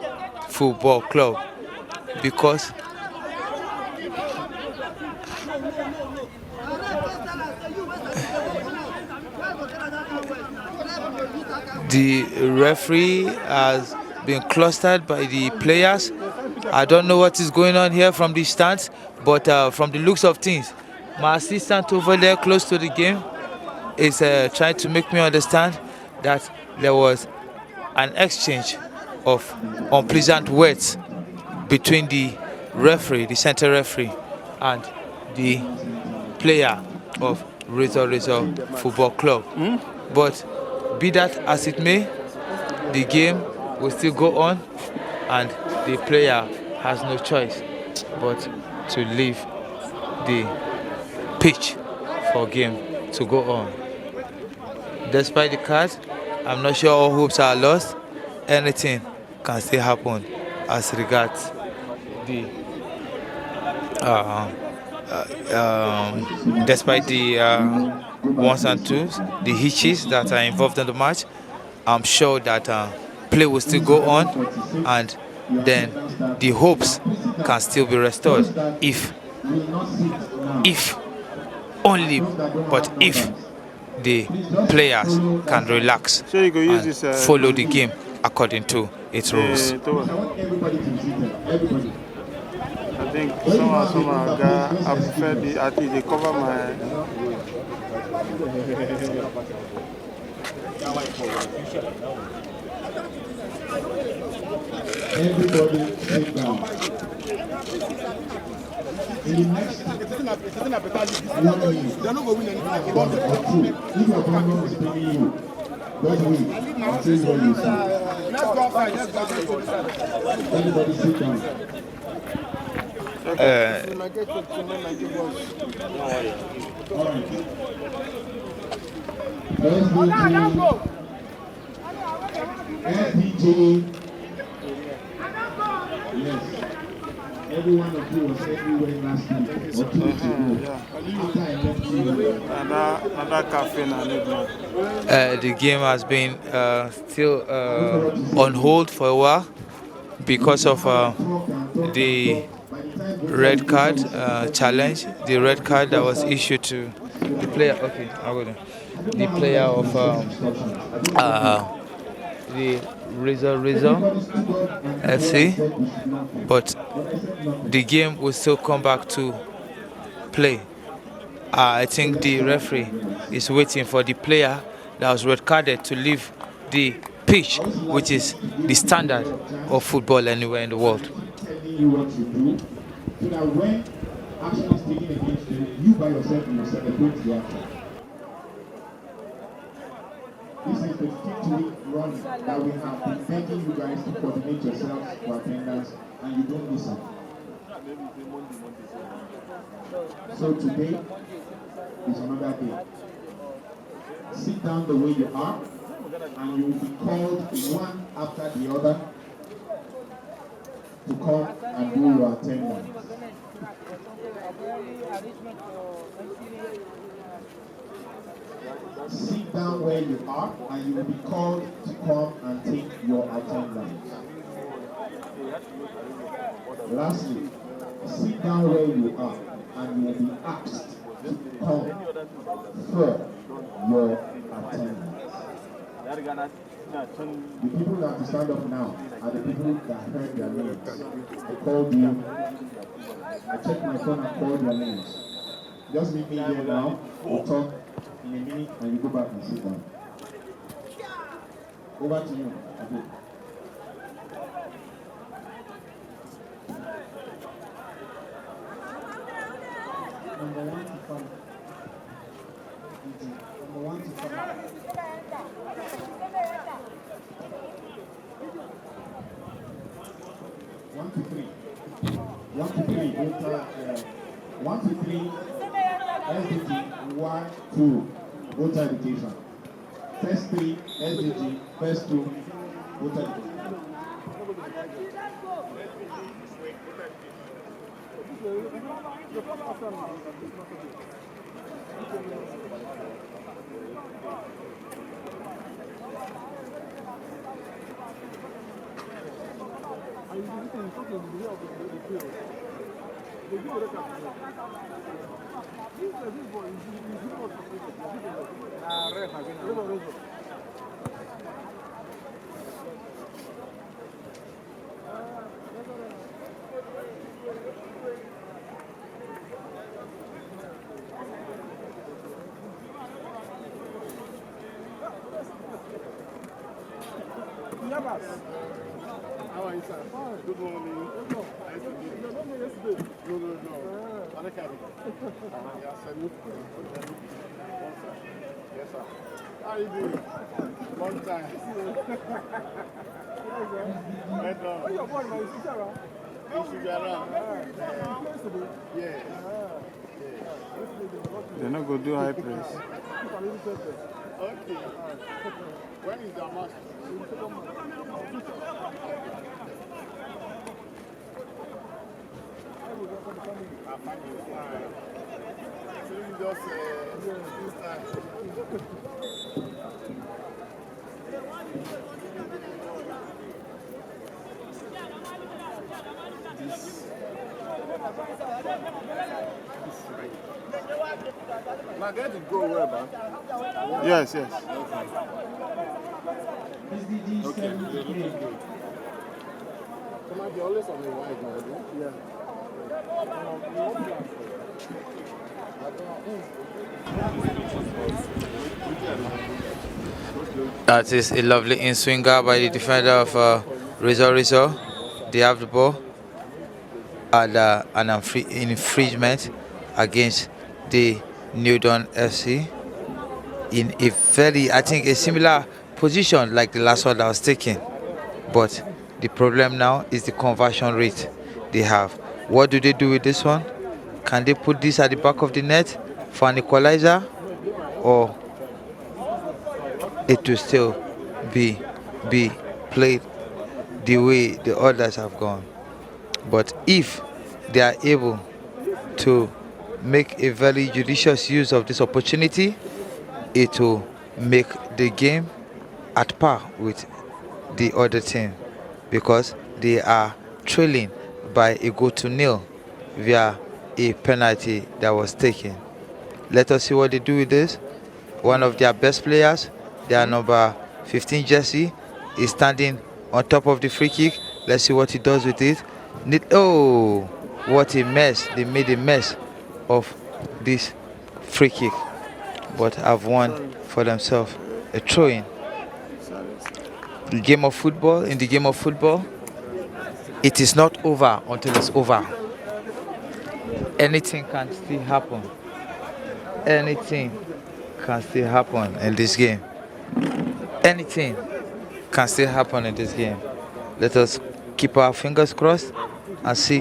Football Club, because the referee has been clustered by the players. I don't know what is going on here from the stands, but from the looks of things, my assistant over there close to the game is trying to make me understand that there was an exchange of unpleasant words between the referee, the center referee, and the player of Razor Football Club. But be that as it may, the game will still go on, and the player has no choice but to leave the pitch for game to go on. Despite the card, I'm not sure all hopes are lost. Anything can still happen as regards the despite the ones and twos, the hitches that are involved in the match, I'm sure that play will still go on, and then the hopes can still be restored if only, but if the players can relax
So you go use
and
this
follow the game according to its rules.
I think somehow guy, I prefer at least they cover my.
Everybody sit down. In the next 1 minute, they're not going to win anything. If your government is bringing you, just wait until what you see. Let's go outside. Everybody sit down. SDG. Yes. Every one of you was everywhere last week or 2 weeks ago. After I left you,
Another cafe and
the game has been still on hold for a while because of the red card challenge, the red card that was issued to the player. Okay, the player of the Rizzo FC, but the game will still come back to play. I think the referee is waiting for the player that was red carded to leave the pitch, which is the standard of football anywhere in the world.
Telling you what to do, so that when action is taken against you, you by yourself will celebrate the action. This is the 5th-week run that we have been begging you guys to coordinate yourselves for attendance, and you don't listen. So today is another day. Sit down the way you are, and you will be called one after the other to come and do your attendance. Sit down where you are, and you will be called to come and take your attendance. Lastly, sit down where you are, and you will be asked to come for your attendance. The people that have to stand up now are the people that heard their names. I called you. I checked my phone and called your names. Just meet me here now. We'll talk in a minute and you go back and sit down. Over to you. Okay.
Number 1 to 5. Number 1 to 5.
1 to 3. 1 to 3. 1 to 3. SDG 1, 2. Voter education. First 3 SDG. First 2 voter education.
How are you, sir? Good morning. Nice to meet you. No. Yeah, salute. Yes, sir. How are you doing? Long time. Right on. Where your boy, my sister? Yeah.
They're not going to do high press.
Okay. When is the match? Now get to go where, man?
Yes.
Okay. Come on, you're always on the wide now, yeah.
That is a lovely in-swinger by the defender of Rizzo. They have the ball and an infringement against the New Dawn FC in a very, I think, a similar position like the last one that was taken. But the problem now is the conversion rate they have. What do they do with this one? Can they put this at the back of the net for an equalizer, or it will still be played the way the others have gone? But if they are able to make a very judicious use of this opportunity, it will make the game at par with the other team, because they are trailing by a goal to nil via a penalty that was taken. Let us see what they do with this. One of their best players, their number 15 jersey, is standing on top of the free kick. Let's see what he does with it. Oh, what a mess. They made a mess of this free kick, but have won for themselves a throw-in. In the game of football, it is not over until it's over. Anything can still happen. Anything can still happen in this game. Anything can still happen in this game. Let us keep our fingers crossed and see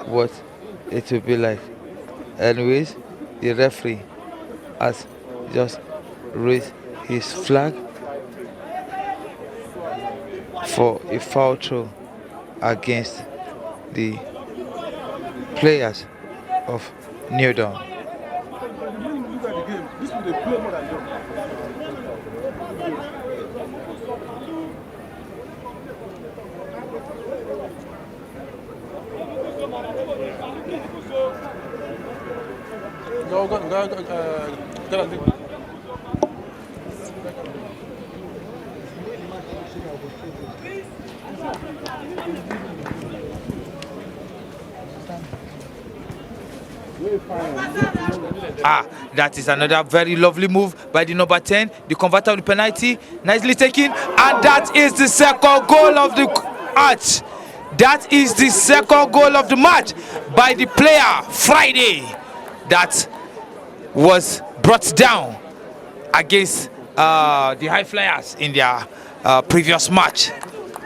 what it will be like. Anyways, the referee has just raised his flag for a foul throw against the players of New Dawn.
Look at the game. This is the play more than them. Go.
That is another very lovely move by the number 10, the converter of the penalty, nicely taken, and that is the second goal of the match. That is the second goal of the match by the player Friday that was brought down against the High Flyers in their previous match.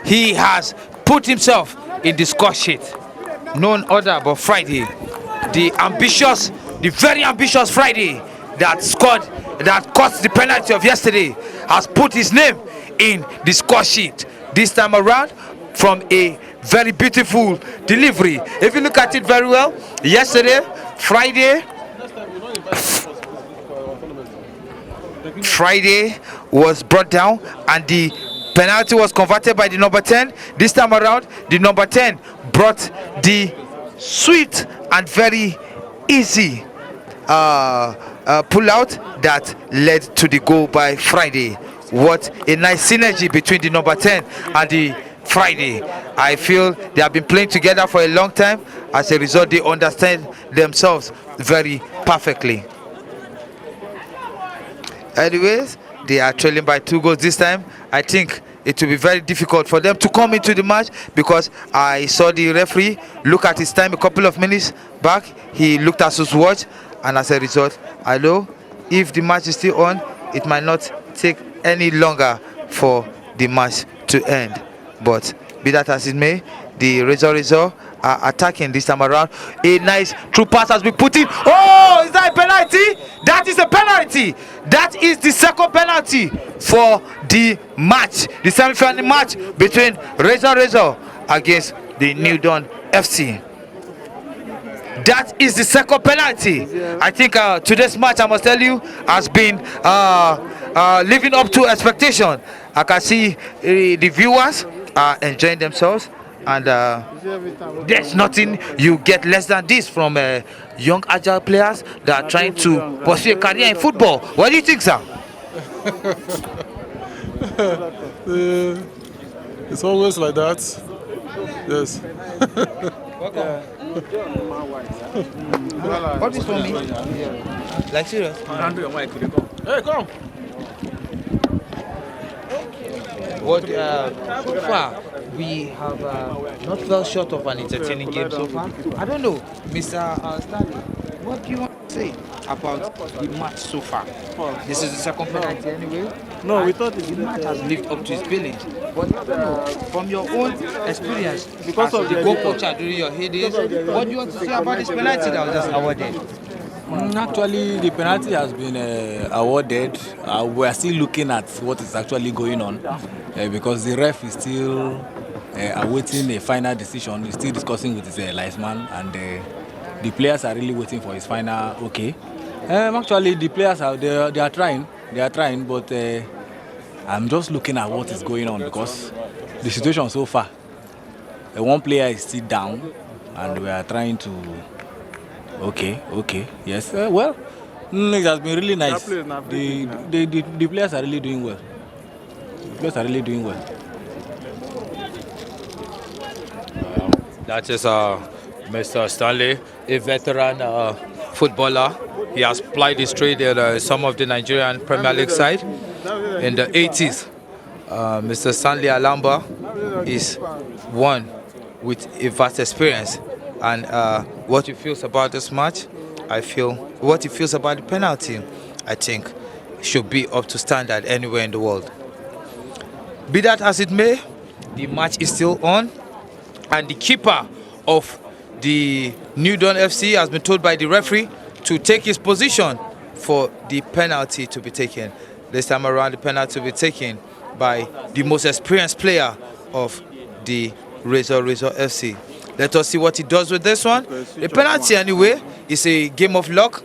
He has put himself in the score sheet. None other but Friday, the very ambitious Friday that caught the penalty of yesterday, has put his name in the score sheet this time around from a very beautiful delivery. If you look at it very well, yesterday, Friday was brought down and the penalty was converted by the number 10. This time around, the number 10 brought the sweet and very easy pull out that led to the goal by Friday. What a nice synergy between the number 10 and the Friday. I feel they have been playing together for a long time. As a result, they understand themselves very perfectly. Anyways, they are trailing by 2 goals this time. I think it will be very difficult for them to come into the match, because I saw the referee look at his time a couple of minutes back. He looked at his watch, and as a result, I know if the match is still on, it might not take any longer for the match to end. But be that as it may, the Rizzo are attacking this time around. A nice through pass has been put in. Oh, is that a penalty? That is a penalty. That is the second penalty for the match, the semi-final match between Rizzo against the New Dawn FC. That is the second penalty. I think today's match, I must tell you, has been living up to expectation. I can see the viewers are enjoying themselves, and there's nothing you get less than this from young agile players that are trying to pursue a career in football. What do you think, sir?
It's always like that. Yes.
What is for me? Like serious?
Hey, come.
What so far we have not fell short of an entertaining game so far. I don't know, Mr. Stanley, what do you want to say about the match so far? This is the second penalty anyway.
No, we thought
the match has lived up to its billing. But I don't know, from your own experience,
because
as
of
the
the
goal
editor.
coacher during your heydays, what do you want to say about this penalty that was just awarded?
Actually, the penalty has been awarded. We are still looking at what is actually going on because the ref is still awaiting a final decision. He's still discussing with his linesman, and the players are really waiting for his final okay. Actually, the players they are trying, but I'm just looking at what is going on because the situation so far, one player is still down, and we are trying to. Okay, yes. Well, it has been really nice. The players are really doing well.
That is Mr. Stanley, a veteran footballer. He has plied his trade in some of the Nigerian Premier League side in the 80s. Mr. Stanley Alamba is one with a vast experience. And what he feels about this match, what he feels about the penalty, I think should be up to standard anywhere in the world. Be that as it may, the match is still on, and the keeper of the New Dawn FC has been told by the referee to take his position for the penalty to be taken. This time around, the penalty will be taken by the most experienced player of the Razor FC. Let us see what he does with this one. The penalty, anyway, is a game of luck.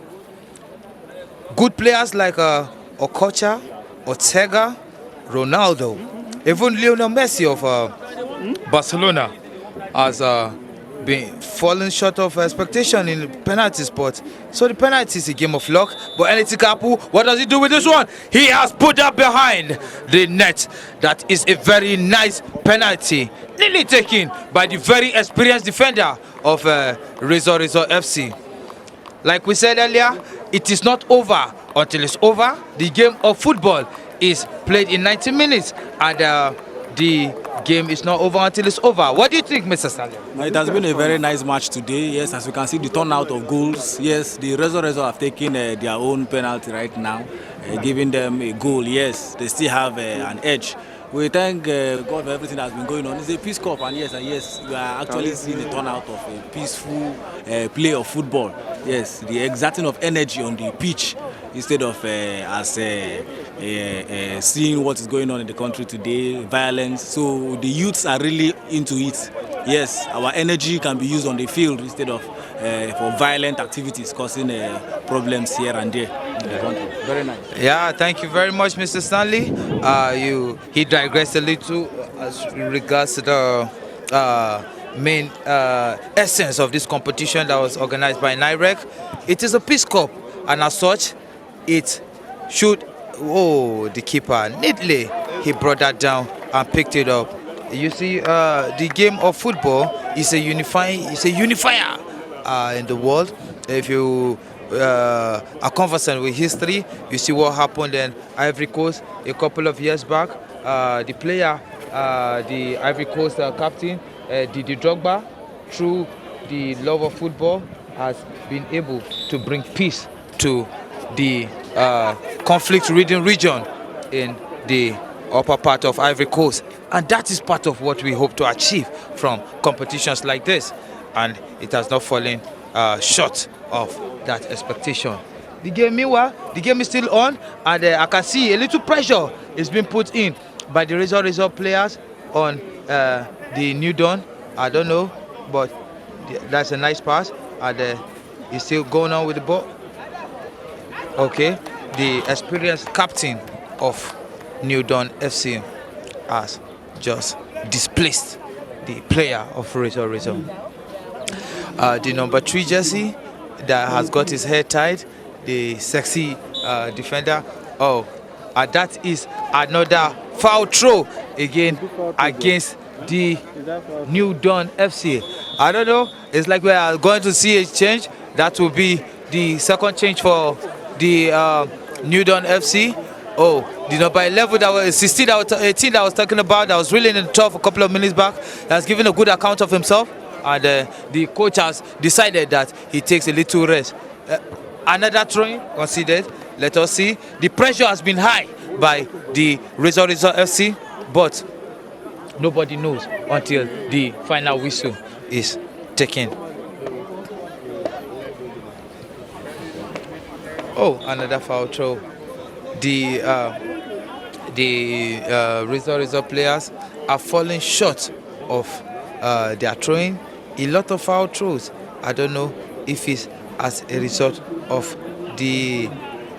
Good players like Okocha, Ortega, Ronaldo, even Lionel Messi of Barcelona has been falling short of expectation in the penalty spot. So the penalty is a game of luck. But anything can happen. What does he do with this one? He has put that behind the net. That is a very nice penalty, nearly taken by the very experienced defender of Razor FC. Like we said earlier, it is not over until it's over. The game of football is played in 90 minutes, and the game is not over until it's over. What do you think, Mr. Stanley?
It has been a very nice match today. Yes, as you can see, the turnout of goals. Yes, the Razor have taken their own penalty right now, giving them a goal. Yes, they still have an edge. We thank God for everything that's been going on. It's a Peace Cup, and yes, we are actually seeing the turnout of a peaceful play of football. Yes, the exerting of energy on the pitch instead of seeing what is going on in the country today, violence. So the youths are really into it. Yes, our energy can be used on the field instead of for violent activities causing problems here and there in the country. Very nice.
Yeah, thank you very much, Mr. Stanley. He digressed a little as regards to the main essence of this competition that was organized by NIREC. It is a Peace Cup, and as such, it should. Oh, the keeper neatly he brought that down and picked it up. You see, the game of football is a unifier in the world. If you are conversant with history, you see what happened in Ivory Coast a couple of years back. The player, the Ivory Coast captain, Didier Drogba, through the love of football, has been able to bring peace to the conflict-ridden region in the upper part of Ivory Coast, and that is part of what we hope to achieve from competitions like this, and it has not fallen short of that expectation. The game, meanwhile, the game is still on, and I can see a little pressure is being put in by the Razor players on the New Dawn. I don't know, but that's a nice pass. and he's still going on with the ball. Okay, the experienced captain of New Dawn FC has just displaced the player of Razor. The number 3 jersey that has got his hair tied, the sexy defender. Oh, that is another foul throw again against the New Dawn FC. I don't know, it's like we are going to see a change. That will be the second change for the New Dawn FC. Oh, the number 11 that was 16, that was 18 that I was talking about, that was really in the top a couple of minutes back, has given a good account of himself, and the coach has decided that he takes a little rest. Another throwing considered. Let us see. The pressure has been high by the Razor FC, but nobody knows until the final whistle is taken. Oh, another foul throw. The Razor players are falling short of their throwing. A lot of foul throws. I don't know if it's as a result of the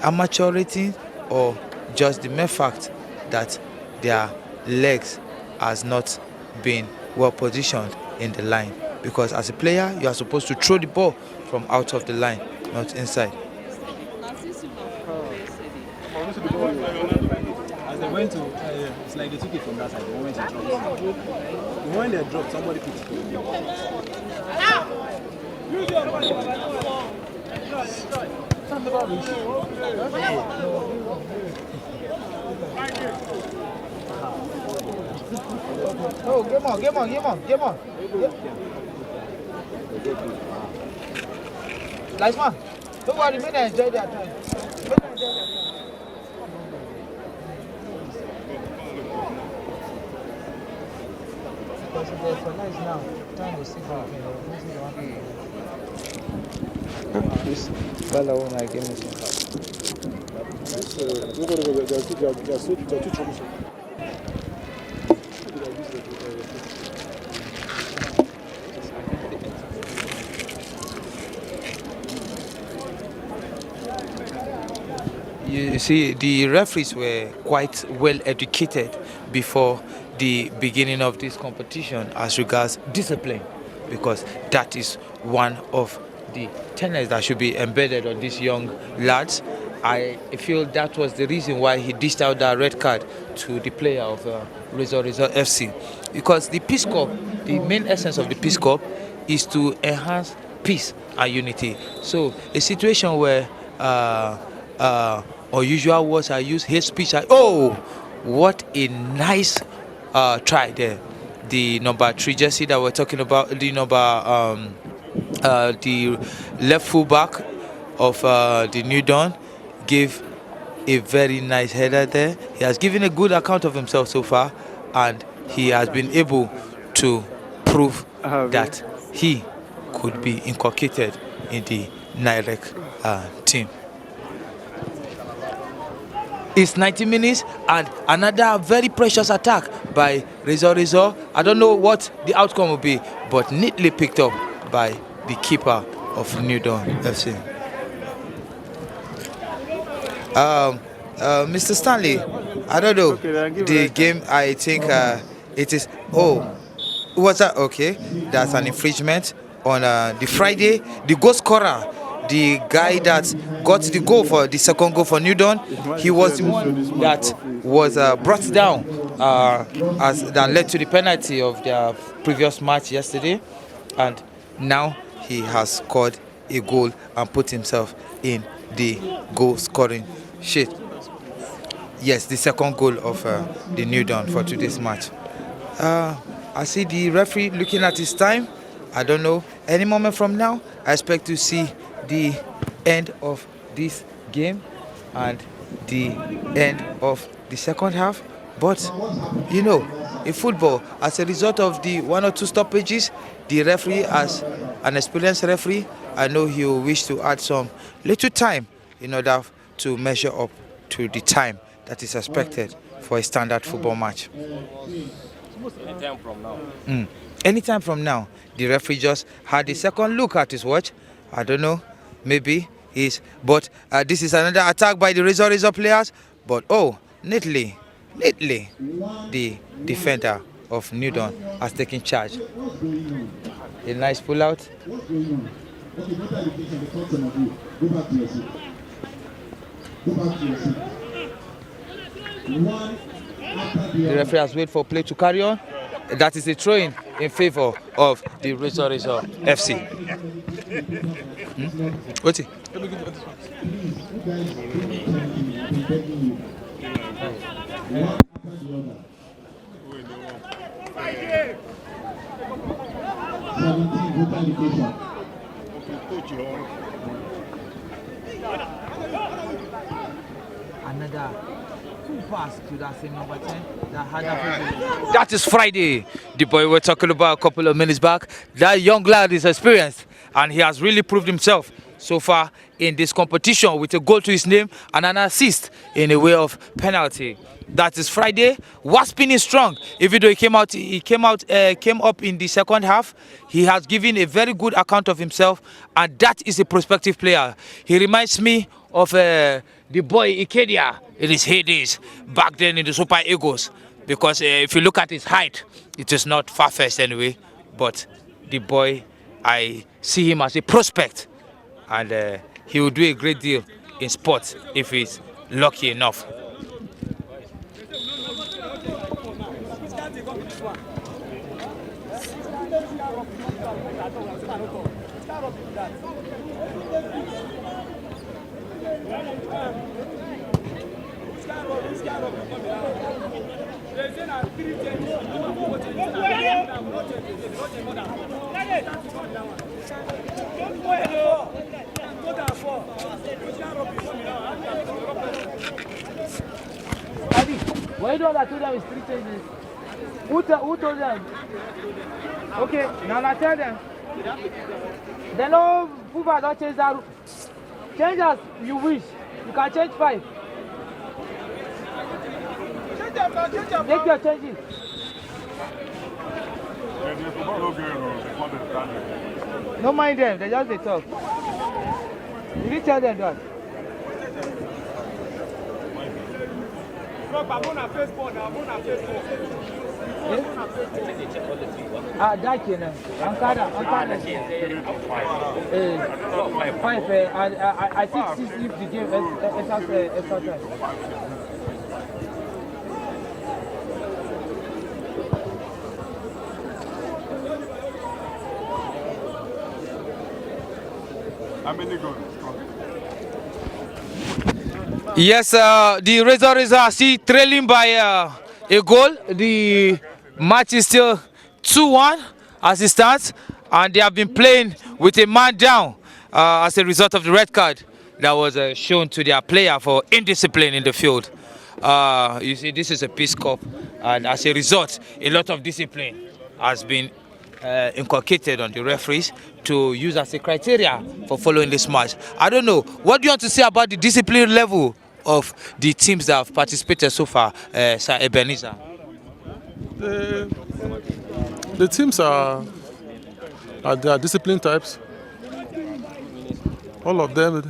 amateur rating or just the mere fact that their legs has not been well positioned in the line. Because as a player, you are supposed to throw the ball from out of the line, not inside.
As they went to, it's like they took it from that side. They went to drop. When they dropped, somebody picked it up.
Oh, game on. Nice man. Don't worry, make them enjoy their time. Because if they finalize now, time will sit down. This fellow won't like him.
You see, the referees were quite well educated before the beginning of this competition as regards discipline, because that is one of the tenets that should be embedded on these young lads. I feel that was the reason why he dished out that red card to the player of Razor FC, because the Peace Cup, the main essence of the Peace Cup is to enhance peace and unity. So a situation where unusual words are used, hate speech oh, what a nice try there. The number 3 jersey that we're talking about, the left fullback of the New Dawn gave a very nice header there. He has given a good account of himself so far, and he has been able to prove that he could be inculcated in the NIREC team. It's 90 minutes and another very precious attack by Razor. I don't know what the outcome will be, but neatly picked up by the keeper of New Dawn FC. Mr. Stanley, I don't know. The game, I think it is. Oh, what's that? Okay, that's an infringement on the Friday. The goal scorer, the guy that got the goal for the second goal for New Dawn, he was the one that was brought down as that led to the penalty of their previous match yesterday, and now he has scored a goal and put himself in the goal scoring sheet. Yes, the second goal of the New Dawn for today's match. I see the referee looking at his time. I don't know, any moment from now I expect to see the end of this game and the end of the second half. But you know, in football, as a result of the 1 or 2 stoppages, the referee, as an experienced referee, I know he will wish to add some little time in order to measure up to the time that is expected for a standard football match. Anytime from now. Anytime from now. The referee just had a second look at his watch I don't know, maybe he's. But this is another attack by the Razor players. But oh, neatly, the defender of New Dawn has taken charge. A nice pull out.
What's going on? Okay, better education, the thought some of you. Go back to your seat. Go back to your seat. One after
The referee has waited for play to carry on. That is a throw-in favor of the Razor FC. What's it?
Please, you guys, I'm begging you. One after the other. 17, better education.
Another full pass to that same number 10 that had that.
That is Friday, the boy we're talking about a couple of minutes back. That young lad is experienced and he has really proved himself so far in this competition with a goal to his name and an assist in a way of penalty. That is Friday. Waspin is strong. Even though he came up in the second half, he has given a very good account of himself, and that is a prospective player. He reminds me of the boy Ikedia in his heydays back then in the Super Eagles. Because if you look at his height, it is not far-fetched anyway. But the boy, I see him as a prospect, and he will do a great deal in sports if he's lucky enough.
Why do I told them it's 3 changes? Who told them? Okay, now I tell them. They know Fuba don't change that. Change as you wish. You can change 5. Make your changes. No mind them, they just they talk. You didn't tell them that. That you know. I think 6 if the game extra time.
How many goals?
Yes, the Razor are still trailing by a goal. The match is still 2-1 as it stands, and they have been playing with a man down as a result of the red card that was shown to their player for indiscipline in the field. You see, this is a Peace Cup, and as a result, a lot of discipline has been inculcated on the referees to use as a criteria for following this match. I don't know. What do you want to say about the discipline level of the teams that have participated so far, Sir Ebenezer?
The teams are discipline types. All of them,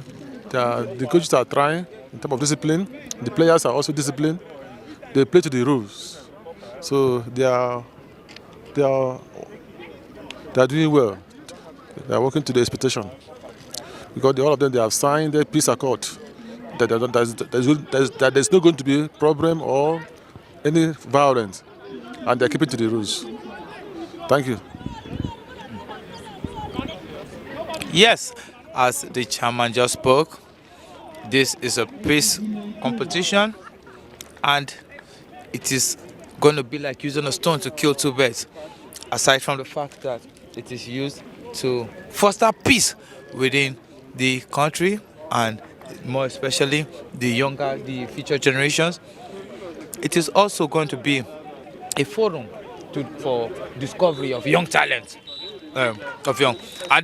the coaches are trying in terms of discipline. The players are also disciplined. They play to the rules, so they are doing well. They are working to the expectation because all of them, they have signed their peace accord. That there's not going to be a problem or any violence, and they're keeping to the rules. Thank you.
Yes, as the chairman just spoke, this is a peace competition, and it is going to be like using a stone to kill 2 birds. Aside from the fact that it is used to foster peace within the country and more especially the future generations, it is also going to be a forum for discovery of young talent. And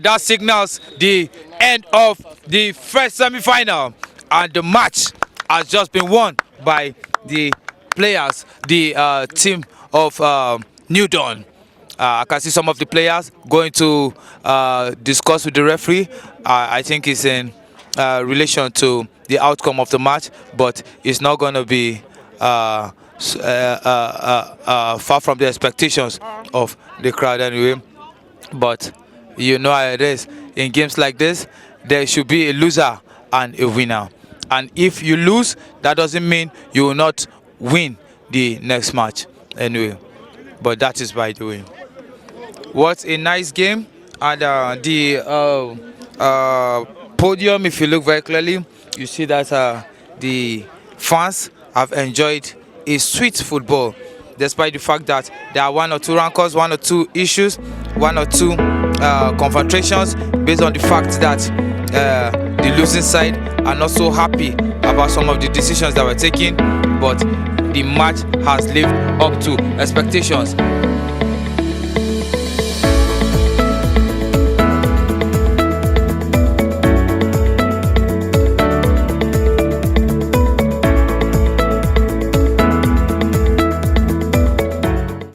that signals the end of the first semi-final, and the match has just been won by the players, the team of New Dawn. I can see some of the players going to discuss with the referee. I think it's in relation to the outcome of the match, but it's not going to be far from the expectations of the crowd anyway. But you know how it is. In games like this, there should be a loser and a winner. And if you lose, that doesn't mean you will not win the next match anyway. But that is by the way. What a nice game. And the podium, if you look very clearly, you see that the fans have enjoyed a sweet football, despite the fact that there are 1 or 2 rancors, 1 or 2 issues, 1 or 2 confrontations, based on the fact that the losing side are not so happy about some of the decisions that were taken, but the match has lived up to expectations.